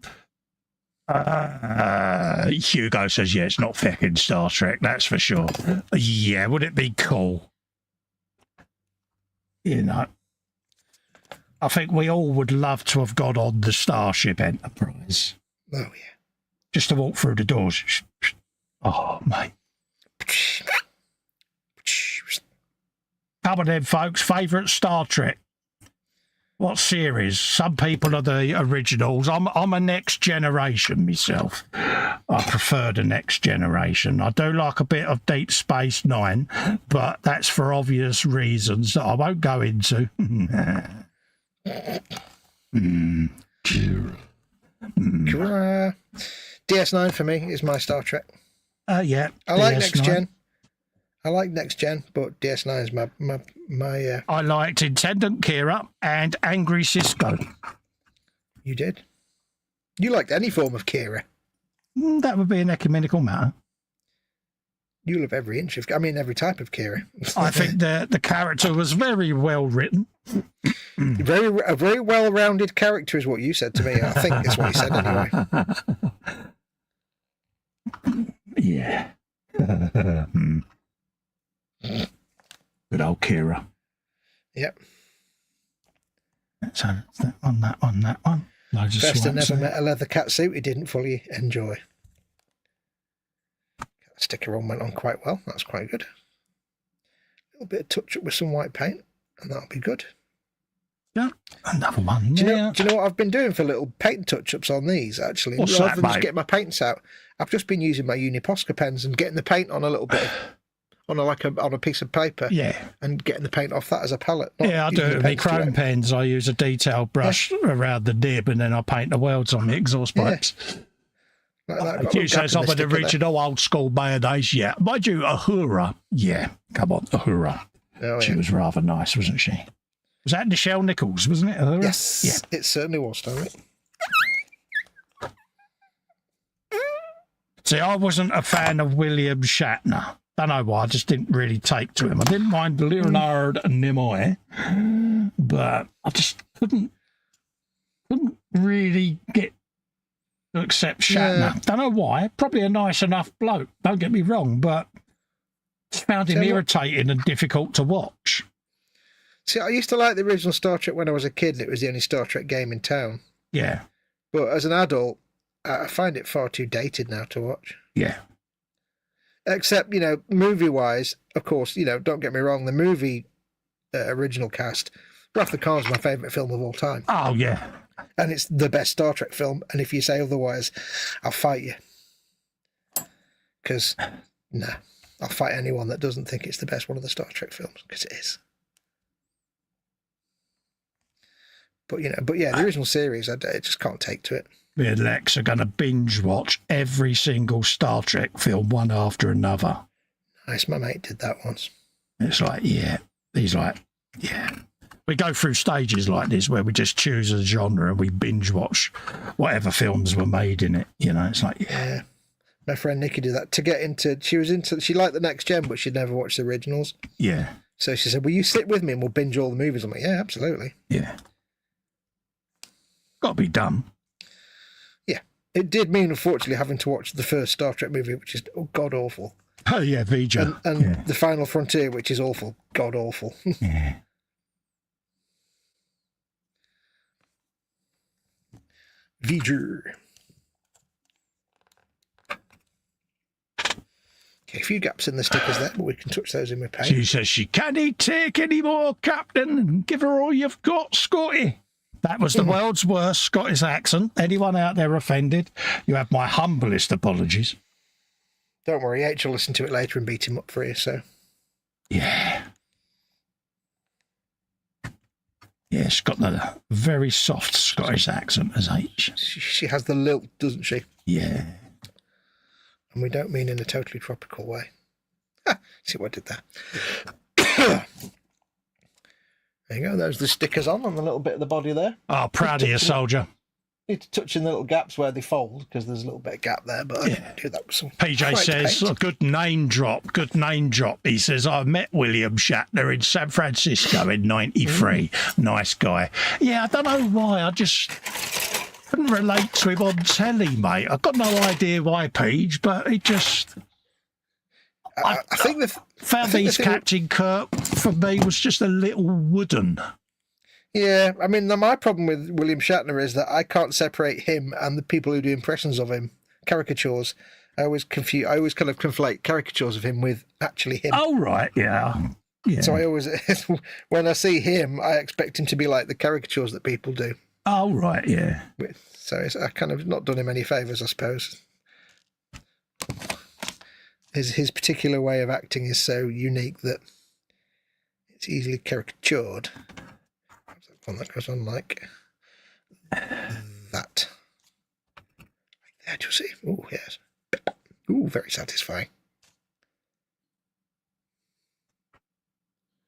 Hugo says, yeah, it's not fucking Star Trek, that's for sure. Yeah, would it be cool? You know, I think we all would love to have got on the Starship Enterprise. Oh, yeah. Just to walk through the doors. Oh, mate. Come on then, folks. Favourite Star Trek? What series? Some people are the originals. I'm a next generation myself. I prefer the next generation. I do like a bit of Deep Space Nine, but that's for obvious reasons that I won't go into. DS9 for me is my Star Trek. Yeah. I like Next Gen. I like Next Gen, but DS9 is my I liked Intendant Kira and Angry Cisco. You did? You liked any form of Kira? That would be an ecumenical matter. You love every inch of... I mean, every type of Kira. I think the character was very well written. A very well-rounded character is what you said to me. I think that's what you said anyway. Yeah. Good old Kira. Yep. So that one. Loads of Festa swipes never there. met a leather cat suit he didn't fully enjoy. Sticker on went on quite well. That's quite good. A little bit of touch up with some white paint, and that'll be good. Yeah, another one. Do you know what I've been doing for little paint touch-ups on these, actually? What's Rather that, than just mate? get my paints out, I've just been using my Uniposca pens and getting the paint on a little bit, on a piece of paper, Yeah. and getting the paint off that as a palette. Yeah, I do it with my chrome pens. I use a detail brush around the nib and then I paint the welds on the exhaust pipes. Like You says I'm an original old school mayonnaise, yeah. Mind you, Uhura, yeah, come on, Uhura. Oh, She yeah. was rather nice, wasn't she? Was that Nichelle Nichols, wasn't it, Uhura? Yes, Yeah. it certainly was, Tommy. See, I wasn't a fan of William Shatner. Don't know why, I just didn't really take to him. I didn't mind Leonard Nimoy, but I just couldn't really get to accept Shatner. Yeah. Don't know why. Probably a nice enough bloke, don't get me wrong, but just found him irritating and difficult to watch. See, I used to like the original Star Trek when I was a kid, and it was the only Star Trek game in town. Yeah, But as an adult, I find it far too dated now to watch. yeah. Except, movie-wise, of course, don't get me wrong, the movie original cast, Wrath of Khan's my favourite film of all time. Oh, yeah. And it's the best Star Trek film, and if you say otherwise, I'll fight you. Because, I'll fight anyone that doesn't think it's the best one of the Star Trek films, because it is. But, the original series, I just can't take to it. Me and Lex are going to binge watch every single Star Trek film, one after another. Nice, my mate did that once. It's like, yeah. He's like, yeah. We go through stages like this where we just choose a genre and we binge watch whatever films were made in it. You know, it's like, Yeah. My friend Nikki did that to get into. She liked the next gen, but she'd never watched the originals. yeah, So she said, "Will you sit with me and we'll binge all the movies?" I'm like, "Yeah, absolutely." yeah. Got to be done. Yeah, it did mean unfortunately having to watch the first Star Trek movie, which is god awful, Oh yeah, Vija. and Yeah. the Final Frontier, which is awful, god awful. Yeah. V'ger. Okay, a few gaps in the stickers there, but we can touch those in with paint. She says she can't take any more, Captain. Give her all you've got, Scotty. That was the world's worst Scottish accent. Anyone out there offended, you have my humblest apologies. Don't worry, H will listen to it later and beat him up for you, so. Yeah. Yeah, she's got the very soft Scottish accent as H. She has the lilt, doesn't she? Yeah. And we don't mean in a totally tropical way. See what I did there? There you go, those are the stickers on the little bit of the body there. Oh, proud of you, soldier. Need to touch in the little gaps where they fold, because there's a little bit of gap there, but I can do that with some PJ white says, paint. oh, good name drop. He says, I met William Shatner in San Francisco in 93. Nice guy. Yeah, I don't know why. I just couldn't relate to him on telly, mate. I've got no idea why, Page, but it just... I think these Captain Kirk, for me, was just a little wooden. Yeah, I mean, my problem with William Shatner is that I can't separate him and the people who do impressions of him, caricatures. I always kind of conflate caricatures of him with actually him. Oh, right, yeah. Yeah. So I always, when I see him, I expect him to be like the caricatures that people do. Oh, right, yeah. So I kind of not done him any favours, I suppose. His particular way of acting is so unique that it's easily caricatured. One that goes on like that. Like that, you'll see. Oh, yes. Oh, very satisfying.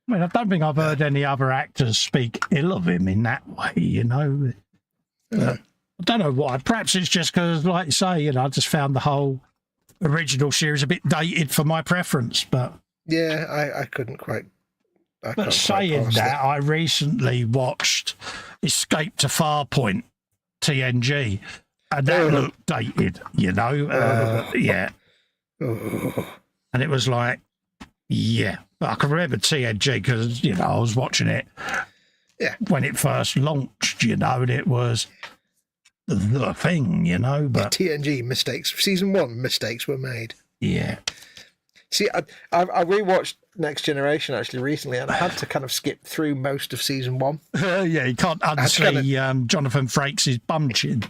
I mean, I don't think I've heard any other actors speak ill of him in that way, you know. I don't know why. Perhaps it's just because, like you say, you know, I just found the whole original series a bit dated for my preference. But yeah, I couldn't quite. But saying that, I recently watched Escape to Farpoint, TNG, and that looked dated, you know. Yeah. And it was like, yeah. But I can remember TNG because, you know, I was watching it when it first launched, you know, and it was the thing, you know. But TNG mistakes. Season 1 mistakes were made. Yeah. See, I rewatched Next Generation actually recently, and I had to kind of skip through most of season 1. Yeah, you can't unsee Jonathan Frakes' bum chin.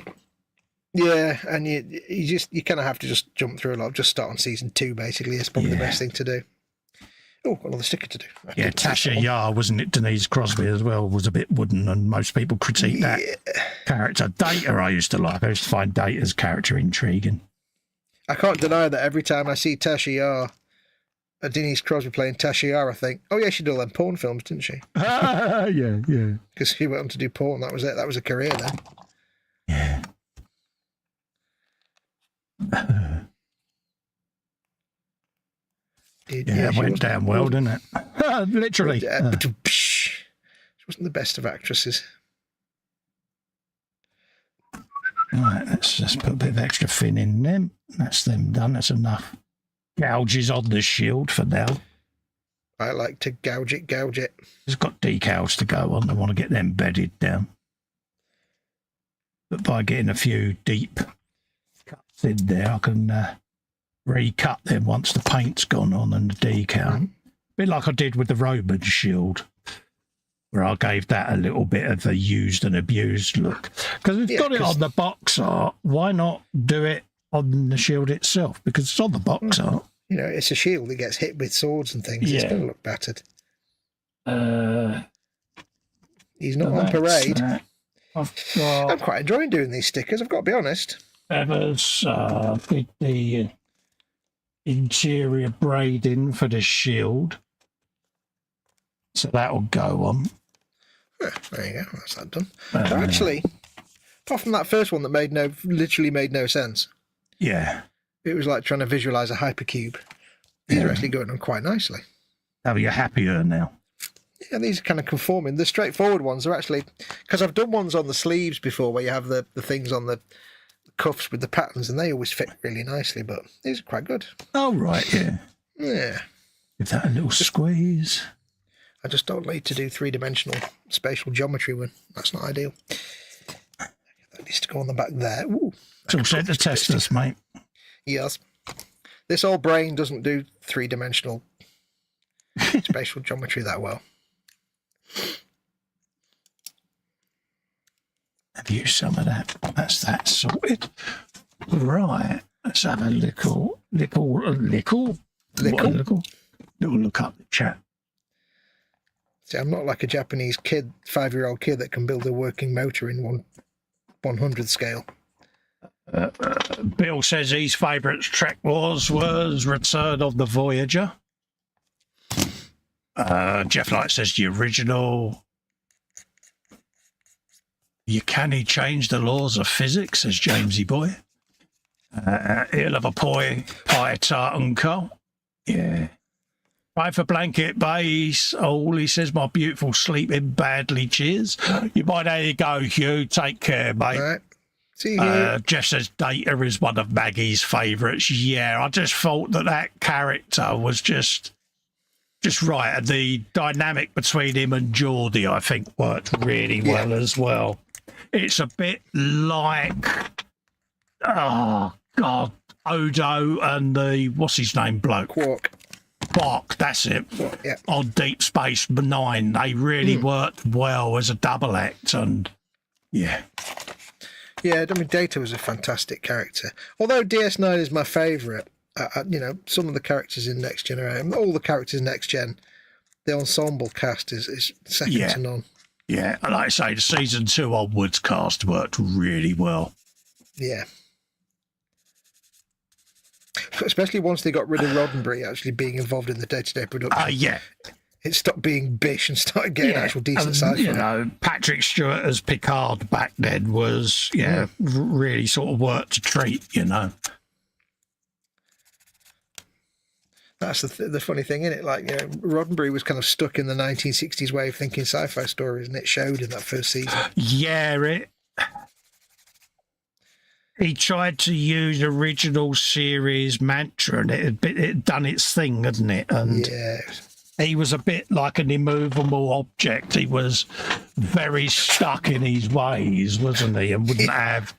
Yeah, and you kind of have to just jump through a lot. Just start on season 2, basically. It's probably the best thing to do. Oh, another sticker to do. Yeah, Tasha Yar, wasn't it? Denise Crosby as well was a bit wooden, and most people critique that character. Data I used to like. I used to find Data's character intriguing. I can't deny that every time I see Tasha Yar, Denise Crosby playing Tasha Yar, I think, oh yeah, she did all them porn films, didn't she? Yeah. Because she went on to do porn. That was it. That was a career then. Yeah. It went down well, didn't it? Literally. She wasn't the best of actresses. Right, let's just put a bit of extra fin in them. That's them done. That's enough. Gouges on the shield for now. I like to gouge it. It's got decals to go on. I want to get them bedded down. But by getting a few deep cuts in there, I can recut them once the paint's gone on and the decal. A bit like I did with the Roman shield, where I gave that a little bit of a used and abused look. Because we've got it on the box art, why not do it on the shield itself? Because it's on the box art. You know, it's a shield that gets hit with swords and things. It's going to look battered. He's not on parade. I'm quite enjoying doing these stickers, I've got to be honest. Feathers, with the interior braiding for the shield. So that'll go on. There you go. That's that done. So actually, apart from that first one that literally made no sense. Yeah. It was like trying to visualize a hypercube. These are actually going on quite nicely. Oh, you're happier now. Yeah, these are kind of conforming. The straightforward ones are actually, because I've done ones on the sleeves before where you have the things on the cuffs with the patterns, and they always fit really nicely, but these are quite good. Oh, right, yeah. Yeah. Give that a little squeeze. I just don't need to do three-dimensional spatial geometry when that's not ideal. That needs to go on the back there. Ooh, it's all set to test us, mate. Yes. This old brain doesn't do three-dimensional spatial geometry that well. Have you some of that? That's that sorted. Right. Let's have a little look up the chat. See, I'm not like a Japanese kid, 5-year-old kid that can build a working motor in 1/100th scale. Bill says his favourite Trek was Return of the Voyager. Jeff Light says the original. You can't change the laws of physics, says Jamesy boy. He'll have a pie tart uncle. Yeah. Right for blanket base. Oh, he says my beautiful sleeping badly. Cheers. You might there you go, Hugh. Take care, mate. All right. See you. Jeff says Data is one of Maggie's favourites. Yeah, I just thought that character was just right. And the dynamic between him and Geordie, I think, worked really well as well. It's a bit like, oh, God, Odo and the, what's his name, bloke? Quark, that's it. Quark, yeah. On Deep Space Nine. They really worked well as a double act. And, yeah. Yeah, I mean, Data was a fantastic character. Although DS9 is my favourite, you know, some of the characters in Next Generation, all the characters in Next Gen, the ensemble cast is second to none. Yeah, and like I say, the season 2 onwards cast worked really well. Yeah. Especially once they got rid of Roddenberry actually being involved in the day-to-day production. Yeah. It stopped being bish and started getting actual decent sci-fi. You know, Patrick Stewart as Picard back then was, really sort of worked a treat, you know. That's the funny thing, isn't it? Like, you know, Roddenberry was kind of stuck in the 1960s way of thinking sci-fi stories, and it showed in that first season. Yeah, he tried to use original series mantra, and it had done its thing, hadn't it? And he was a bit like an immovable object. He was very stuck in his ways, wasn't he? And wouldn't have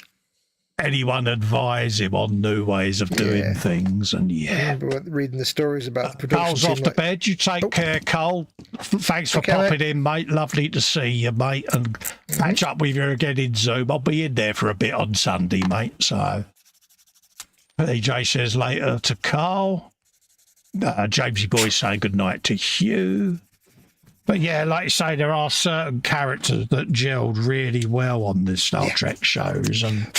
anyone advise him on new ways of doing things. And I remember reading the stories about the production. Cole's off to bed. You take care, Cole. Thanks for popping in, mate. Lovely to see you, mate. And catch up with you again in Zoom. I'll be in there for a bit on Sunday, mate. So EJ says later to Carl. Jamesy boy's saying good night to Hugh. But yeah, like you say, there are certain characters that gelled really well on the Star Trek shows, and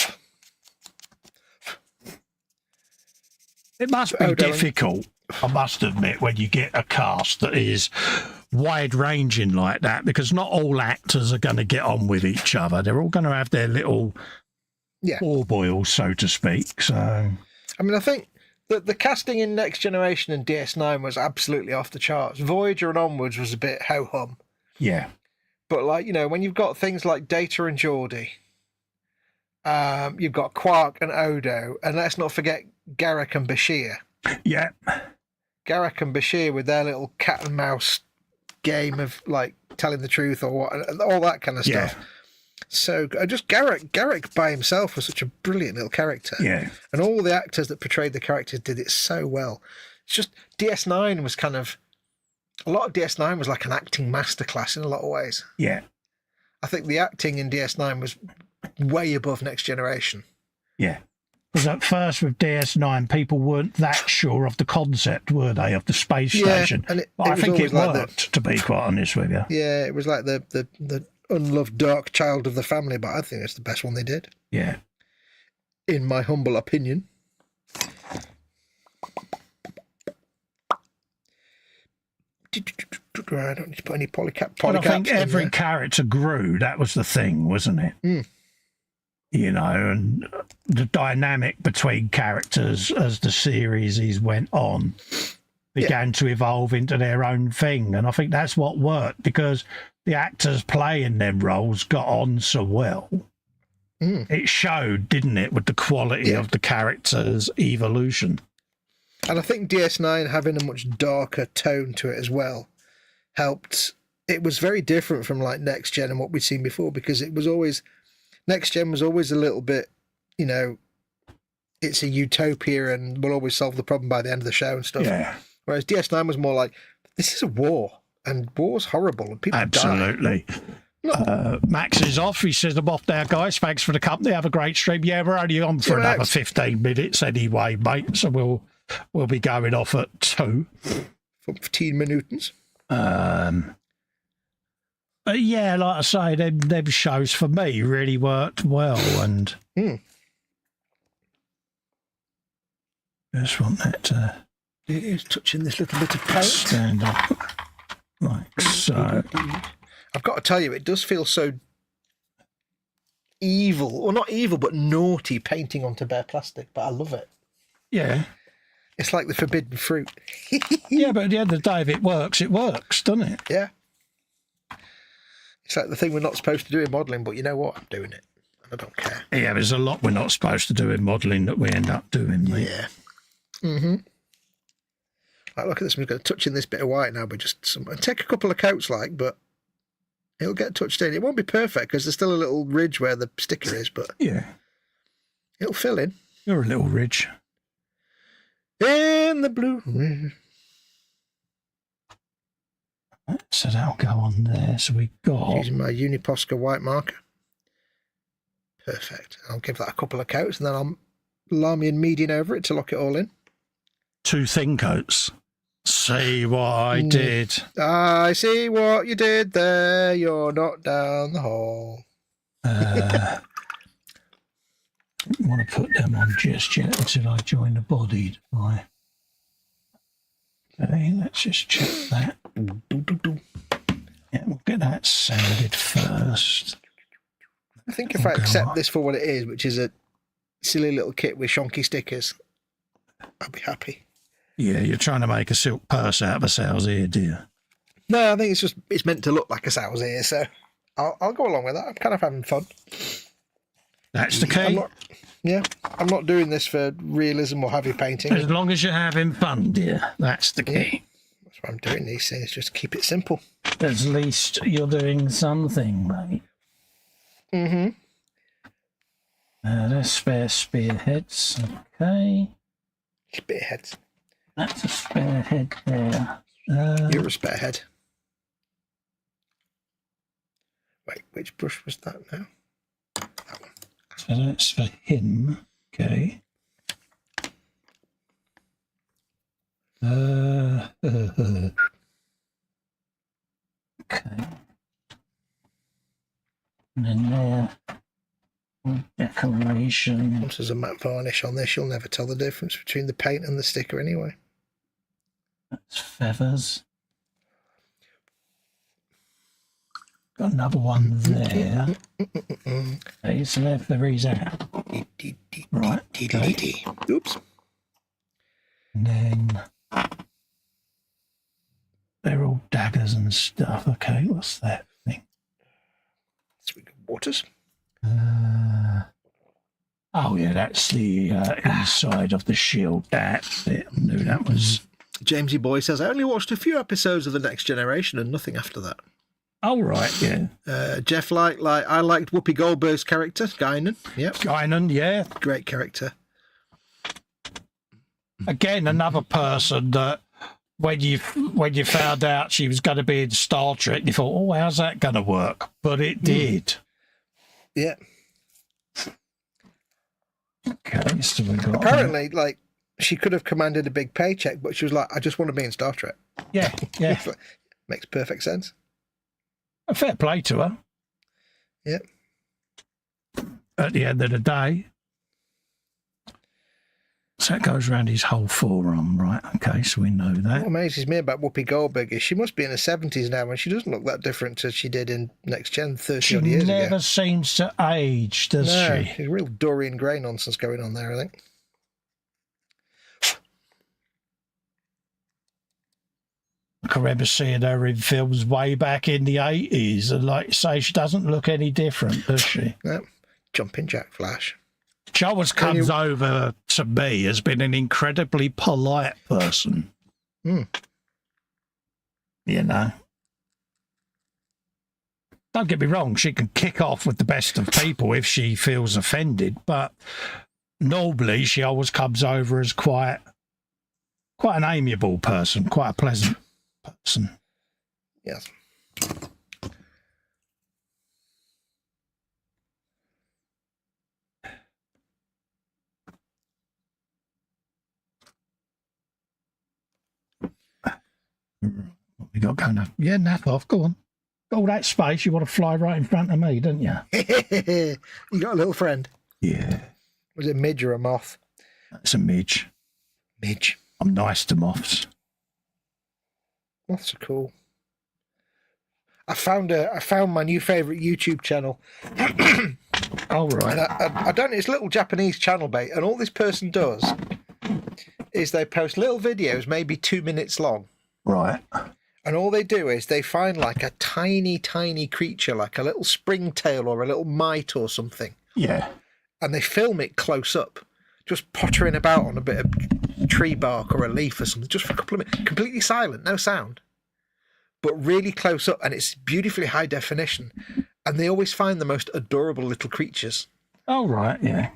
it must be difficult, I must admit, when you get a cast that is wide-ranging like that, because not all actors are going to get on with each other. They're all going to have their little boils, so to speak. So, I mean, I think the casting in Next Generation and DS9 was absolutely off the charts. Voyager and onwards was a bit ho-hum. Yeah. But, like, you know, when you've got things like Data and Geordie, you've got Quark and Odo, and let's not forget Garak and Bashir. Yeah. Garak and Bashir with their little cat and mouse game of, like, telling the truth or what, and all that kind of stuff. So just Garak by himself was such a brilliant little character. Yeah. And all the actors that portrayed the characters did it so well. It's just DS9 was kind of, a lot of DS9 was like an acting masterclass in a lot of ways. Yeah. I think the acting in DS9 was way above Next Generation. Yeah. Because at first with DS9, people weren't that sure of the concept, were they, of the space station? And but I think it worked, to be quite honest with you. Yeah, it was like the unloved dark child of the family, but I think it's the best one they did. Yeah. In my humble opinion. grow. I don't need to put any polycaps. But I think every character grew. That was the thing, wasn't it? Mm. You know, and the dynamic between characters as the series went on began to evolve into their own thing. And I think that's what worked, because the actors playing them roles got on so well. Mm. It showed, didn't it, with the quality of the characters' evolution. And I think DS9 having a much darker tone to it as well helped. It was very different from like Next Gen and what we'd seen before, because it was always, Next Gen was always a little bit, you know, it's a utopia and we'll always solve the problem by the end of the show and stuff. Yeah. Whereas DS9 was more like, this is a war and war's horrible and people Absolutely. die. Max is off. He says, I'm off now, guys. Thanks for the company. Have a great stream. Yeah, we're only on for another 15 minutes anyway, mate. So we'll be going off at 2. 15 minutes. But yeah, like I say, them shows for me really worked well, and just want that to touching this little bit of paint. Stand up like so. I've got to tell you, it does feel so evil, or not evil, but naughty painting onto bare plastic, but I love it. Yeah. It's like the forbidden fruit. Yeah, but at the end of the day, if it works, doesn't it? Yeah. It's like the thing we're not supposed to do in modelling, but you know what? I'm doing it. And I don't care. Yeah, there's a lot we're not supposed to do in modelling that we end up doing, mate. Yeah. Mm-hmm. Like, look at this. We've got a touch in this bit of white now, but just take a couple of coats, but it'll get touched in. It won't be perfect because there's still a little ridge where the sticker is, but yeah, it'll fill in. You're a little ridge. In the blue. So that'll go on there. So we got using my Uniposca white marker. Perfect. I'll give that a couple of coats and then I'll Lamy and median over it to lock it all in. 2 thin coats. See what I did. I see what you did there. You're not down the hole. I don't want to put them on just yet until I join the body. Okay, let's just check that. Yeah, we'll get that sanded first. I think if I accept this for what it is, which is a silly little kit with shonky stickers, I'll be happy. Yeah, you're trying to make a silk purse out of a sow's ear, dear. No, I think it's meant to look like a sow's ear, so I'll go along with that. I'm kind of having fun. That's the key. I'm not doing this for realism or heavy painting. As long as you're having fun, dear, that's the key. That's why I'm doing these things, just keep it simple. At least you're doing something, mate. Mm-hmm. There's spare spearheads. Okay. Spearheads. That's a spearhead there. You're a spearhead. Wait, which brush was that now? That one. So that's for him. Okay. Okay. And then there, decoration. Once there's a matte varnish on this, you'll never tell the difference between the paint and the sticker anyway. That's feathers. Got another one there. Okay, so there he's out. Right. Okay. Oops. And then they're all daggers and stuff. Okay, what's that thing? Swig of waters. Oh yeah, that's the inside of the shield. That's it. I knew that was. Jamesy Boy says, I only watched a few episodes of The Next Generation and nothing after that. Oh, right, yeah. Jeff I liked Whoopi Goldberg's character, Guinan. Yep. Guinan, yeah. Great character. Again, another person that when you found out she was going to be in Star Trek, you thought, oh, how's that going to work? But it did. Yeah. Okay, so we got apparently, she could have commanded a big paycheck, but she was like, I just want to be in Star Trek. Yeah, yeah. Makes perfect sense. A fair play to her. Yep. At the end of the day. So that goes around his whole forearm, right? Okay, so we know that. What amazes me about Whoopi Goldberg is she must be in her 70s now, and she doesn't look that different as she did in Next Gen 30 odd years ago. She never seems to age, does she? There's real Dorian Gray nonsense going on there, I think. I remember seeing her in films way back in the 80s, and like you say, she doesn't look any different, does she? No. Jumping Jack Flash. She always comes over to me as being an incredibly polite person. Mm. You know? Don't get me wrong, she can kick off with the best of people if she feels offended, but normally she always comes over as quite an amiable person, quite a pleasant person. Yes. What we got going on? Yeah, nap off. Go on. Got all that space. You want to fly right in front of me, don't you? You got a little friend? Yeah. Was it a midge or a moth? That's a midge. Midge. I'm nice to moths. Moths are cool. I found my new favourite YouTube channel. All right. And I don't know, it's a little Japanese channel, mate, and all this person does is they post little videos, maybe 2 minutes long. Right. And all they do is they find like a tiny, tiny creature, like a little springtail or a little mite or something. Yeah. And they film it close up, just pottering about on a bit of tree bark or a leaf or something, just for a couple of minutes, completely silent, no sound, but really close up, and it's beautifully high definition. And they always find the most adorable little creatures. Oh, right, yeah.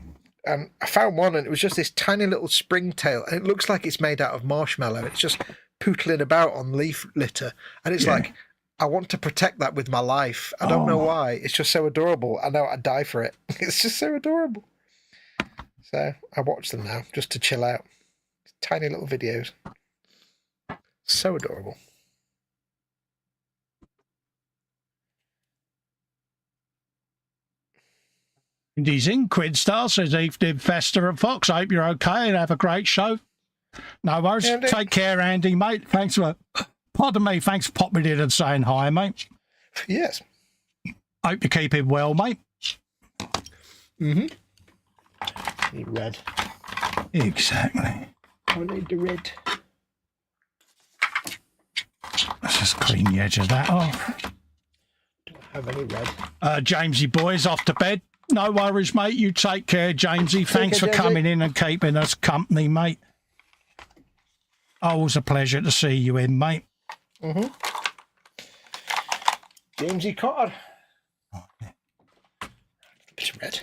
I found one, and it was just this tiny little springtail, and it looks like it's made out of marshmallow. It's just pootling about on leaf litter, and it's like, I want to protect that with my life. I don't know why. It's just so adorable. I know I'd die for it. It's just so adorable. So I watch them now just to chill out. Tiny little videos. So adorable. He's in Quidstar, says Evening Festa and Fox. I hope you're okay and have a great show. No worries. Andy. Take care, Andy, mate. Thanks for, pardon me, thanks for popping in and saying hi, mate. Yes. Hope you're keeping well, mate. Mm-hmm. Need red. Exactly. I need the red. Let's just clean the edge of that off. Don't have any red. Jamesy boy's off to bed. No worries, mate. You take care, Jamesy. Thanks for coming in and keeping us company, mate. Always a pleasure to see you in, mate. Mm-hmm. Jamesy Cotter. Bit of red.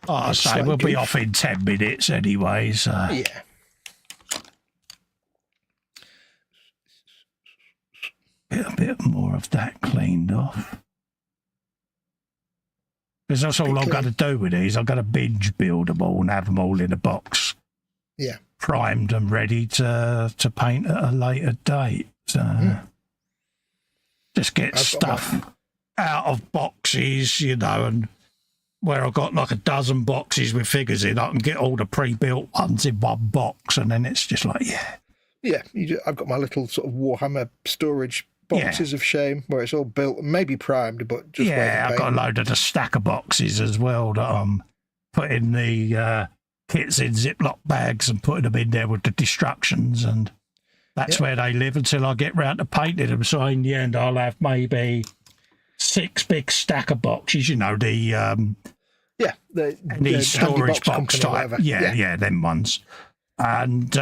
Oh, I say we'll be off in 10 minutes anyway, so. Yeah. Get a bit more of that cleaned off. Because that's all I've got to do with these. I've got to binge build them all and have them all in a box. Yeah. Primed and ready to paint at a later date. So just get stuff out of boxes, you know, and where I've got like a dozen boxes with figures in, I can get all the pre-built ones in one box, and then it's just like, Yeah, I've got my little sort of Warhammer storage boxes of shame where it's all built and maybe primed, but just I've got a load of the stacker boxes as well that I'm putting the kits in Ziploc bags and putting them in there with the destructions, and that's where they live until I get round to painting them. So in the end, I'll have maybe 6 big stacker boxes, you know, the storage box type. Yeah, them ones. And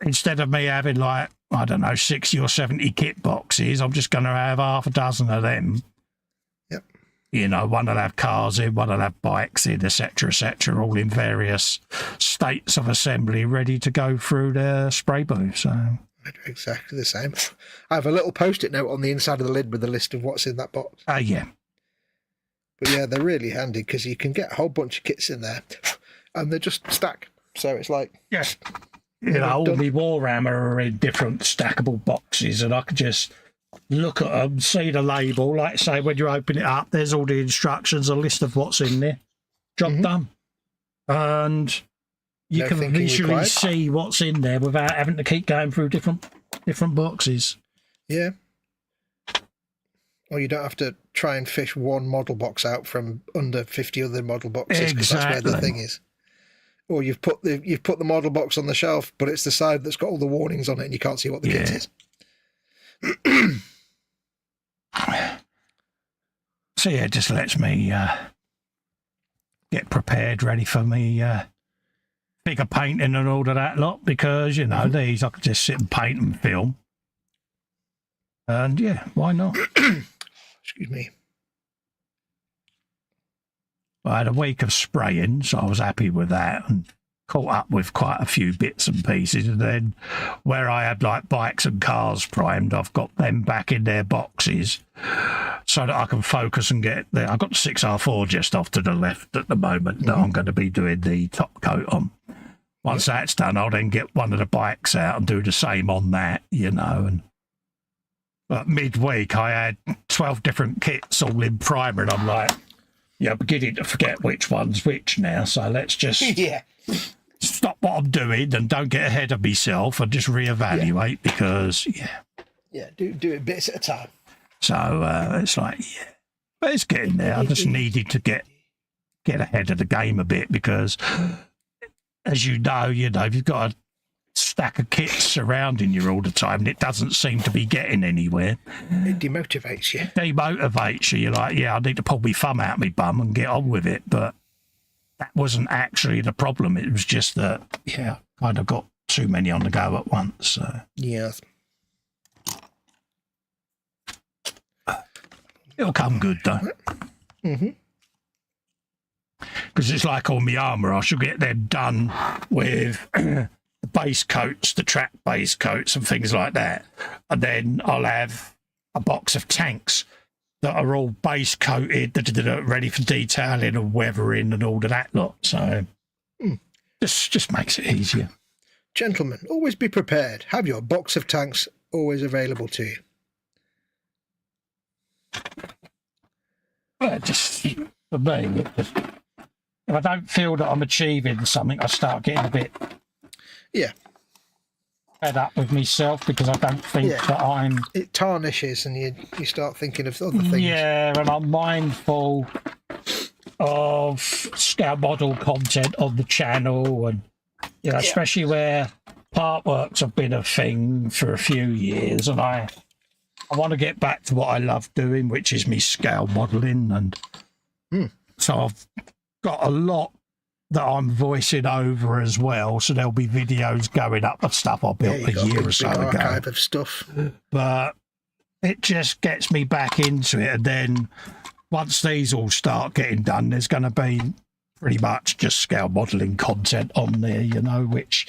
instead of me having like, I don't know, 60 or 70 kit boxes, I'm just going to have half a dozen of them. Yep. You know, one will have cars in, one will have bikes in, etc., all in various states of assembly, ready to go through the spray booth. So I do exactly the same. I have a little post-it note on the inside of the lid with a list of what's in that box. Yeah. But yeah, they're really handy because you can get a whole bunch of kits in there and they just stack. So it's like... Yes. You know, all the Warhammer are in different stackable boxes, and I could just look at them, see the label, like say when you open it up, there's all the instructions, a list of what's in there. Job done. and you No can thinking visually required. see what's in there without having to keep going through different boxes. Yeah. Or you don't have to try and fish one model box out from under 50 other model boxes, because that's where the Exactly. thing is. Or you've put the model box on the shelf, but it's the side that's got all the warnings on it, and you can't see what the kit is. So yeah, it just lets me get prepared, ready for me figure painting and all of that lot, because, you know, these I could just sit and paint and film. And yeah, why not? Excuse me. I had a week of spraying, so I was happy with that, and caught up with quite a few bits and pieces. And then where I had like bikes and cars primed, I've got them back in their boxes so that I can focus and get there. I've got the 6R4 just off to the left at the moment that I'm going to be doing the top coat on. Once that's done, I'll then get one of the bikes out and do the same on that, you know. And but midweek, I had 12 different kits all in primer, and I'm like, yeah, I'm beginning to forget which one's which now. So let's just stop what I'm doing and don't get ahead of myself and just reevaluate, because, do it bits at a time. So it's like, but it's getting there. I just needed to get ahead of the game a bit, because, as you know, if you've got a stack of kits surrounding you all the time and it doesn't seem to be getting anywhere, It demotivates you. Demotivates you. You're like, yeah, I need to pull my thumb out my bum and get on with it. But that wasn't actually the problem. It was just that, kind of got too many on the go at once. So. Yes. It'll come good, though. Because it's like all my armour. I should get them done with the base coats, the track base coats and things like that. And then I'll have a box of tanks that are all base coated, that are ready for detailing and weathering and all of that lot. So just makes it easier. Gentlemen, always be prepared. Have your box of tanks always available to you. Well, just for me, if I don't feel that I'm achieving something, I start getting a bit fed up with myself, because I don't think that I'm... It tarnishes, and you start thinking of other things. Yeah, and I'm mindful of scale model content on the channel, and, you know, especially where part works have been a thing for a few years, and I want to get back to what I love doing, which is me scale modelling. And so I've got a lot that I'm voicing over as well. So there'll be videos going up of stuff I built a year or so ago. Archive of stuff. But it just gets me back into it. And then once these all start getting done, there's going to be pretty much just scale modelling content on there, you know, which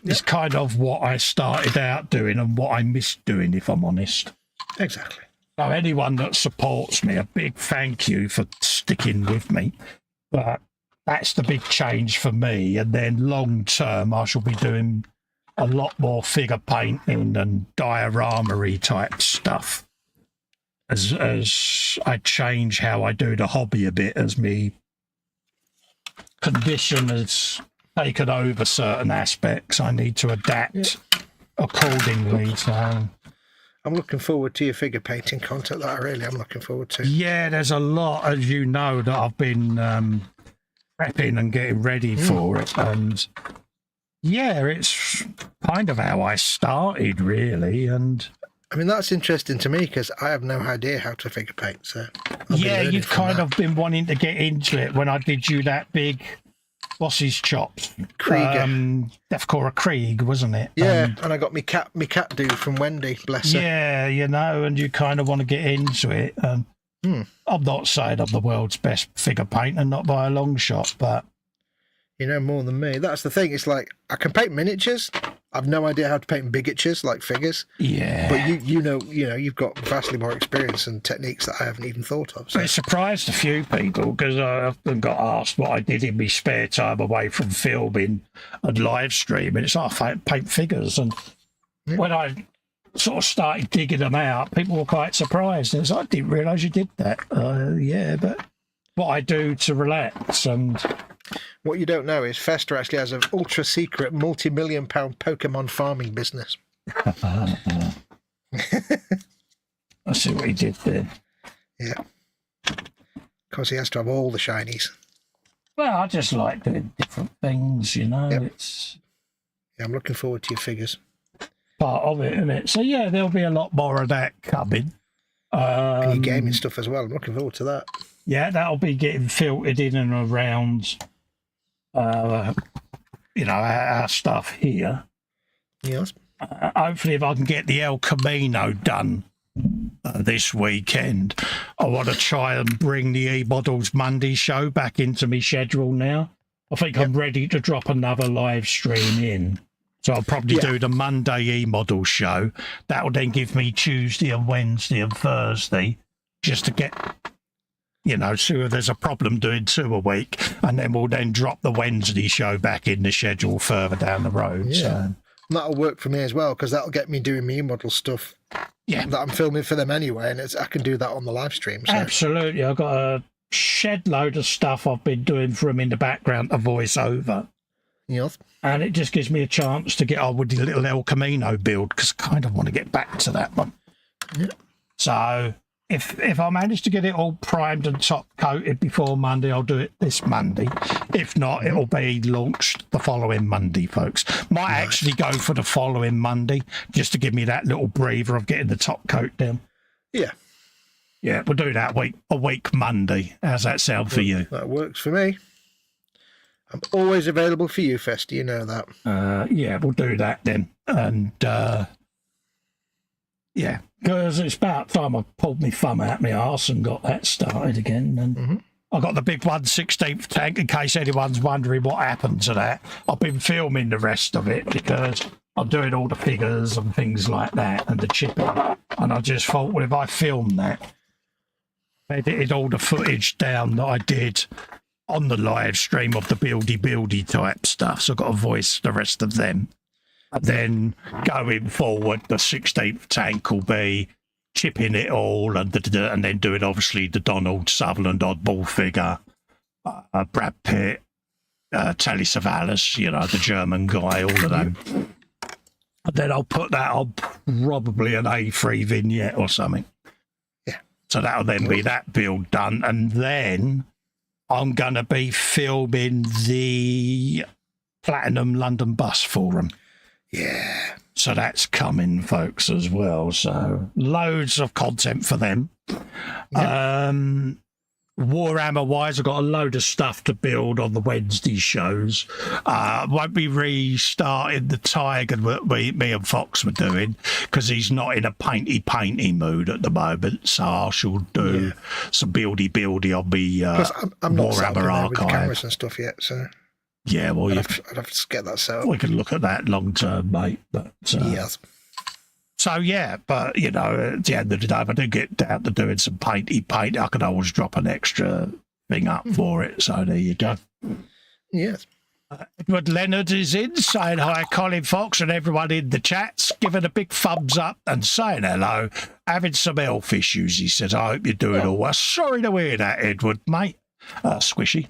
is kind of what I started out doing and what I missed doing, if I'm honest. Exactly. So anyone that supports me, a big thank you for sticking with me. But that's the big change for me. And then long term, I shall be doing a lot more figure painting and diorama-y type stuff as I change how I do the hobby a bit, as me condition has taken over certain aspects. I need to adapt accordingly. So I'm looking forward to your figure painting content. That I really am looking forward to. yeah, there's a lot, as you know, that I've been prepping and getting ready for it. And yeah, it's kind of how I started, really. And I mean, that's interesting to me, because I have no idea how to figure paint. So yeah, you've kind of been wanting to get into it when I did you that big boss's chops. Krieger. Deathcore Krieg, wasn't it? Yeah, and I got me cat dude from Wendy, bless her. Yeah, you know, and you kind of want to get into it. And I'm not saying I'm the world's best figure painter, not by a long shot, but you know more than me. That's the thing. It's like, I can paint miniatures. I've no idea how to paint bigatures, like figures. yeah. But you know, you've got vastly more experience and techniques that I haven't even thought of. So. It surprised a few people, because I often got asked what I did in my spare time away from filming and live streaming. It's like I paint figures. And when I sort of started digging them out, people were quite surprised. And it's like, I didn't realise you did that. Yeah, but what I do to relax. And What you don't know is Festa actually has an ultra-secret multi-million-pound Pokemon farming business. I see what he did there. Yeah. Because he has to have all the shinies. Well, I just like doing different things, you know. Yep. It's Yeah, I'm looking forward to your figures. part of it, isn't it? So, yeah, there'll be a lot more of that coming. And your gaming stuff as well. I'm looking forward to that. Yeah, that'll be getting filtered in and around, you know, our stuff here. Yes. Hopefully, if I can get the El Camino done this weekend, I want to try and bring the E-Models Monday show back into my schedule now. I think I'm ready to drop another live stream in. So I'll probably do the Monday E-Model show. That'll then give me Tuesday and Wednesday and Thursday just to get, you know, see if there's a problem doing 2 a week. And then we'll then drop the Wednesday show back in the schedule further down the road. Yeah. So. That'll work for me as well, because that'll get me doing me model stuff that I'm filming for them anyway, and I can do that on the live stream. So. Absolutely. I've got a shed load of stuff I've been doing for them in the background to voice over. Yes. And it just gives me a chance to get on with the little El Camino build, because I kind of want to get back to that one. Yeah. So if I manage to get it all primed and top coated before Monday, I'll do it this Monday. If not, it'll be launched the following Monday, folks. Might actually go for the following Monday, just to give me that little breather of getting the top coat down. Yeah. Yeah, we'll do that a week Monday. How's that sound for you? That works for me. I'm always available for you, Festa. You know that. Yeah, we'll do that then. And yeah, because it's about time I pulled my thumb out my arse and got that started again. And I got the big 1/16 tank, in case anyone's wondering what happened to that. I've been filming the rest of it because I'm doing all the figures and things like that and the chipping. And I just thought, well, if I film that, I edited all the footage down that I did on the live stream of the buildy type stuff. So I've got to voice the rest of them. And then going forward, the 16th tank will be chipping it all and then doing obviously the Donald Sutherland oddball figure, Brad Pitt, Telly Savalas, you know, the German guy, all of them. And then I'll put that on probably an A3 vignette or something. Yeah. So that'll then be that build done. And then I'm going to be filming the Platinum London Bus Forum. Yeah. So that's coming, folks, as well. So loads of content for them. Yep. Warhammer-wise, I've got a load of stuff to build on the Wednesday shows. Won't be restarting the Tiger that me and Fox were doing because he's not in a painty mood at the moment. So I shall do some buildy on the I'm not set up in Warhammer there with the archive. cameras and stuff yet, so Yeah, well, I'd have to get that set up. we can look at that long term, mate. But Yes. so yeah, but you know, at the end of the day, if I do get down to doing some paint, I can always drop an extra thing up for it. So there you go. Yes. Edward Leonard is in, saying hi, Colin Fox, and everyone in the chats, giving a big thumbs up and saying hello. Having some health issues, he says. I hope you're doing all well. Sorry to hear that, Edward, mate. Squishy.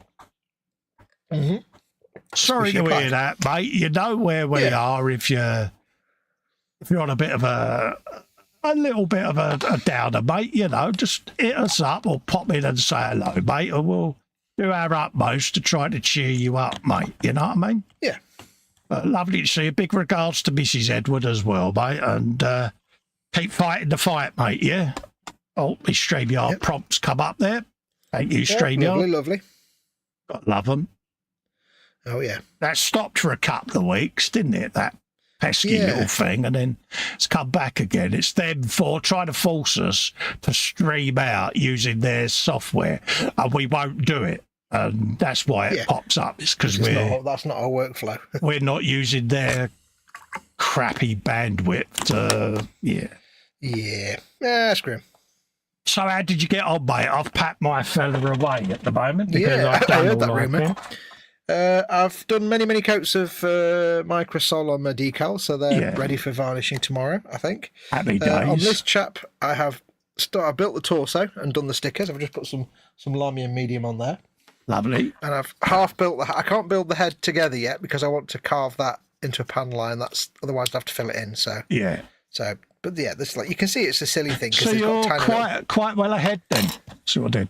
Sorry to hear that, mate. You know where we are if you're on a bit of a little bit of a downer, mate. You know, just hit us up or pop in and say hello, mate, and we'll do our utmost to try to cheer you up, mate. You know what I mean? Yeah. Lovely to see you. Big regards to Mrs. Edward as well, mate, and keep fighting the fight, mate. Yeah. Oh, my StreamYard prompts come up there. Thank you, StreamYard. Lovely. Got love them. Oh yeah. That stopped for a couple of weeks, didn't it? That pesky little thing, and then it's come back again. It's them trying to force us to stream out using their software, and we won't do it. And that's why it pops up. It's because that's not our workflow. we're not using their crappy bandwidth. Screw 'em. So how did you get on, mate? I've packed my fella away at the moment because I've I done heard all that I rumour. can. I've done many coats of Microsol on my decal, so they're ready for varnishing tomorrow, I think. Happy days. On this chap, I built the torso and done the stickers. I've just put some lamy and medium on there. Lovely. And I've half built I can't build the head together yet because I want to carve that into a pan line. That's otherwise I'd have to fill it in. So yeah. So, but yeah, this like you can see it's a silly thing. So you're quite well ahead then. So I did.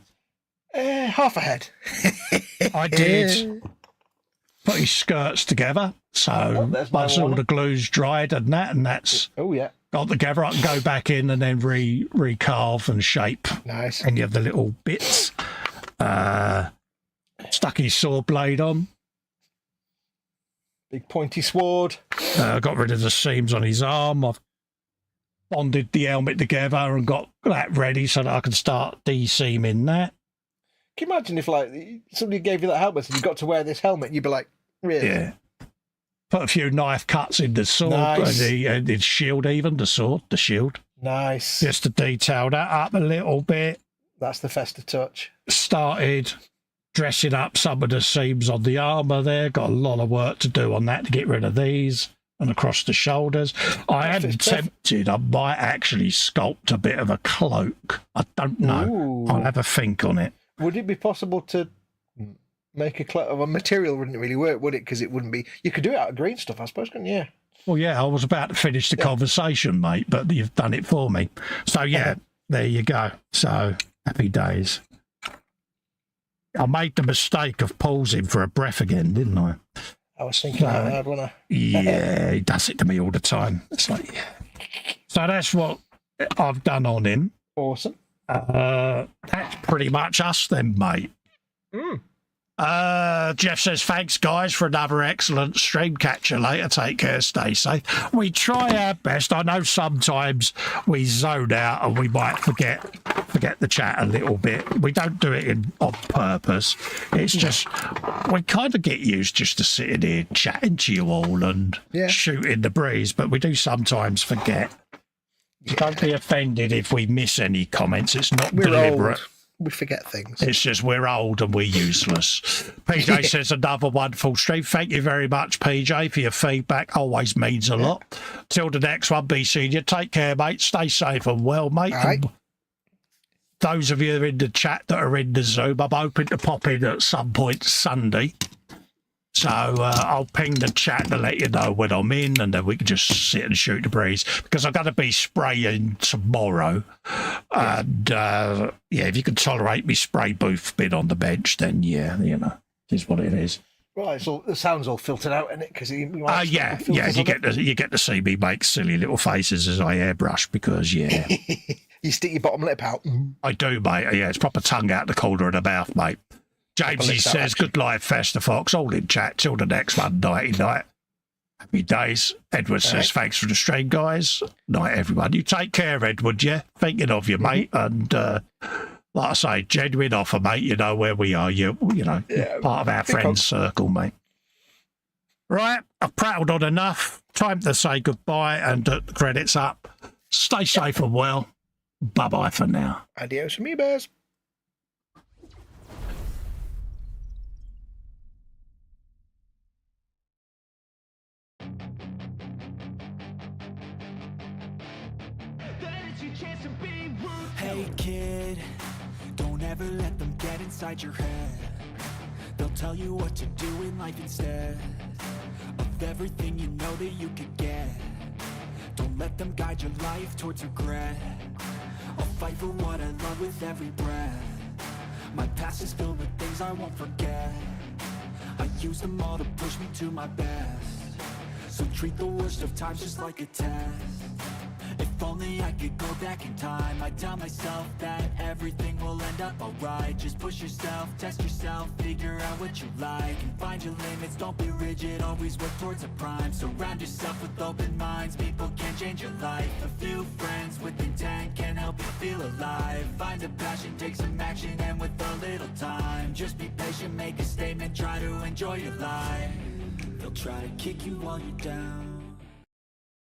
Half ahead. I did. Put his skirts together. So once all the glue's dried and that's got together, I can go back in and then recarve and shape any of the little bits. Stuck his saw blade on. Big pointy sword. Got rid of the seams on his arm. I've bonded the helmet together and got that ready so that I can start de-seaming that. Can you imagine if like somebody gave you that helmet and you got to wear this helmet and you'd be like, really? Yeah. Put a few knife cuts in the sword and his shield even, the shield. Nice. Just to detail that up a little bit. That's the Festa touch. Started dressing up some of the seams on the armour there. Got a lot of work to do on that to get rid of these and across the shoulders. I am tempted. I might actually sculpt a bit of a cloak. I don't know. Ooh. I'll have a think on it. Would it be possible to make a cloak of a material? Wouldn't really work, would it? Because it wouldn't be. You could do it out of green stuff, I suppose, couldn't you? Yeah. Well, yeah, I was about to finish the conversation, mate, but you've done it for me. So, yeah, there you go. So, happy days. I made the mistake of pausing for a breath again, didn't I? I was thinking out loud, wasn't I? Yeah, he does it to me all the time. It's like, yeah. So that's what I've done on him. Awesome. That's pretty much us then, mate. Jeff says, thanks, guys, for another excellent stream. Catch you later. Take care. Stay safe. We try our best. I know sometimes we zone out and we might forget the chat a little bit. We don't do it on purpose. It's just we kind of get used just to sitting here chatting to you all and shooting the breeze, but we do sometimes forget. Don't be offended if we miss any comments. It's not deliberate. Old. We forget things. It's just we're old and we're useless. PJ says another wonderful stream. Thank you very much, PJ, for your feedback. Always means a lot. Till the next one, be senior. Take care, mate. Stay safe and well, mate. Right. Those of you in the chat that are in the Zoom, I'm hoping to pop in at some point Sunday. So I'll ping the chat to let you know when I'm in, and then we can just sit and shoot the breeze, because I'm going to be spraying tomorrow. And, if you can tolerate me spray booth bit on the bench, then, it is what it is. Well, the sound's all filtered out, isn't it? Because you get to see me make silly little faces as I airbrush, because, you stick your bottom lip out. I do, mate. Yeah, it's proper tongue out the corner of the mouth, mate. Jamesy says, good Wiv Festa Foxx, all in chat till the next one, nighty night. Happy days. Edward says, thanks for the stream, guys. Night, everyone. You take care, Edward, yeah? Thinking of you, mate. And like I say, genuine offer, mate. You know where we are. You're part of our friends' circle, mate. Right, I've prattled on enough. Time to say goodbye and the credits up. Stay safe and well. Bye-bye for now. Adios, amigos. Hey kid, don't ever let them get inside your head. They'll tell you what to do in life instead of everything you know that you could get. Don't let them guide your life towards regret. I'll fight for what I love with every breath. My past is filled with things I won't forget. I use them all to push me to my best. So treat the worst of times just like a test. If only I could go back in time, I'd tell myself that everything will end up alright. Just push yourself, test yourself, figure out what you like, and find your limits, don't be rigid, always work towards a prime. Surround yourself with open minds, people can change your life. A few friends with intent can help you feel alive. Find a passion, take some action, and with a little time, just be patient, make a statement, try to enjoy your life. They'll try to kick you while you're down,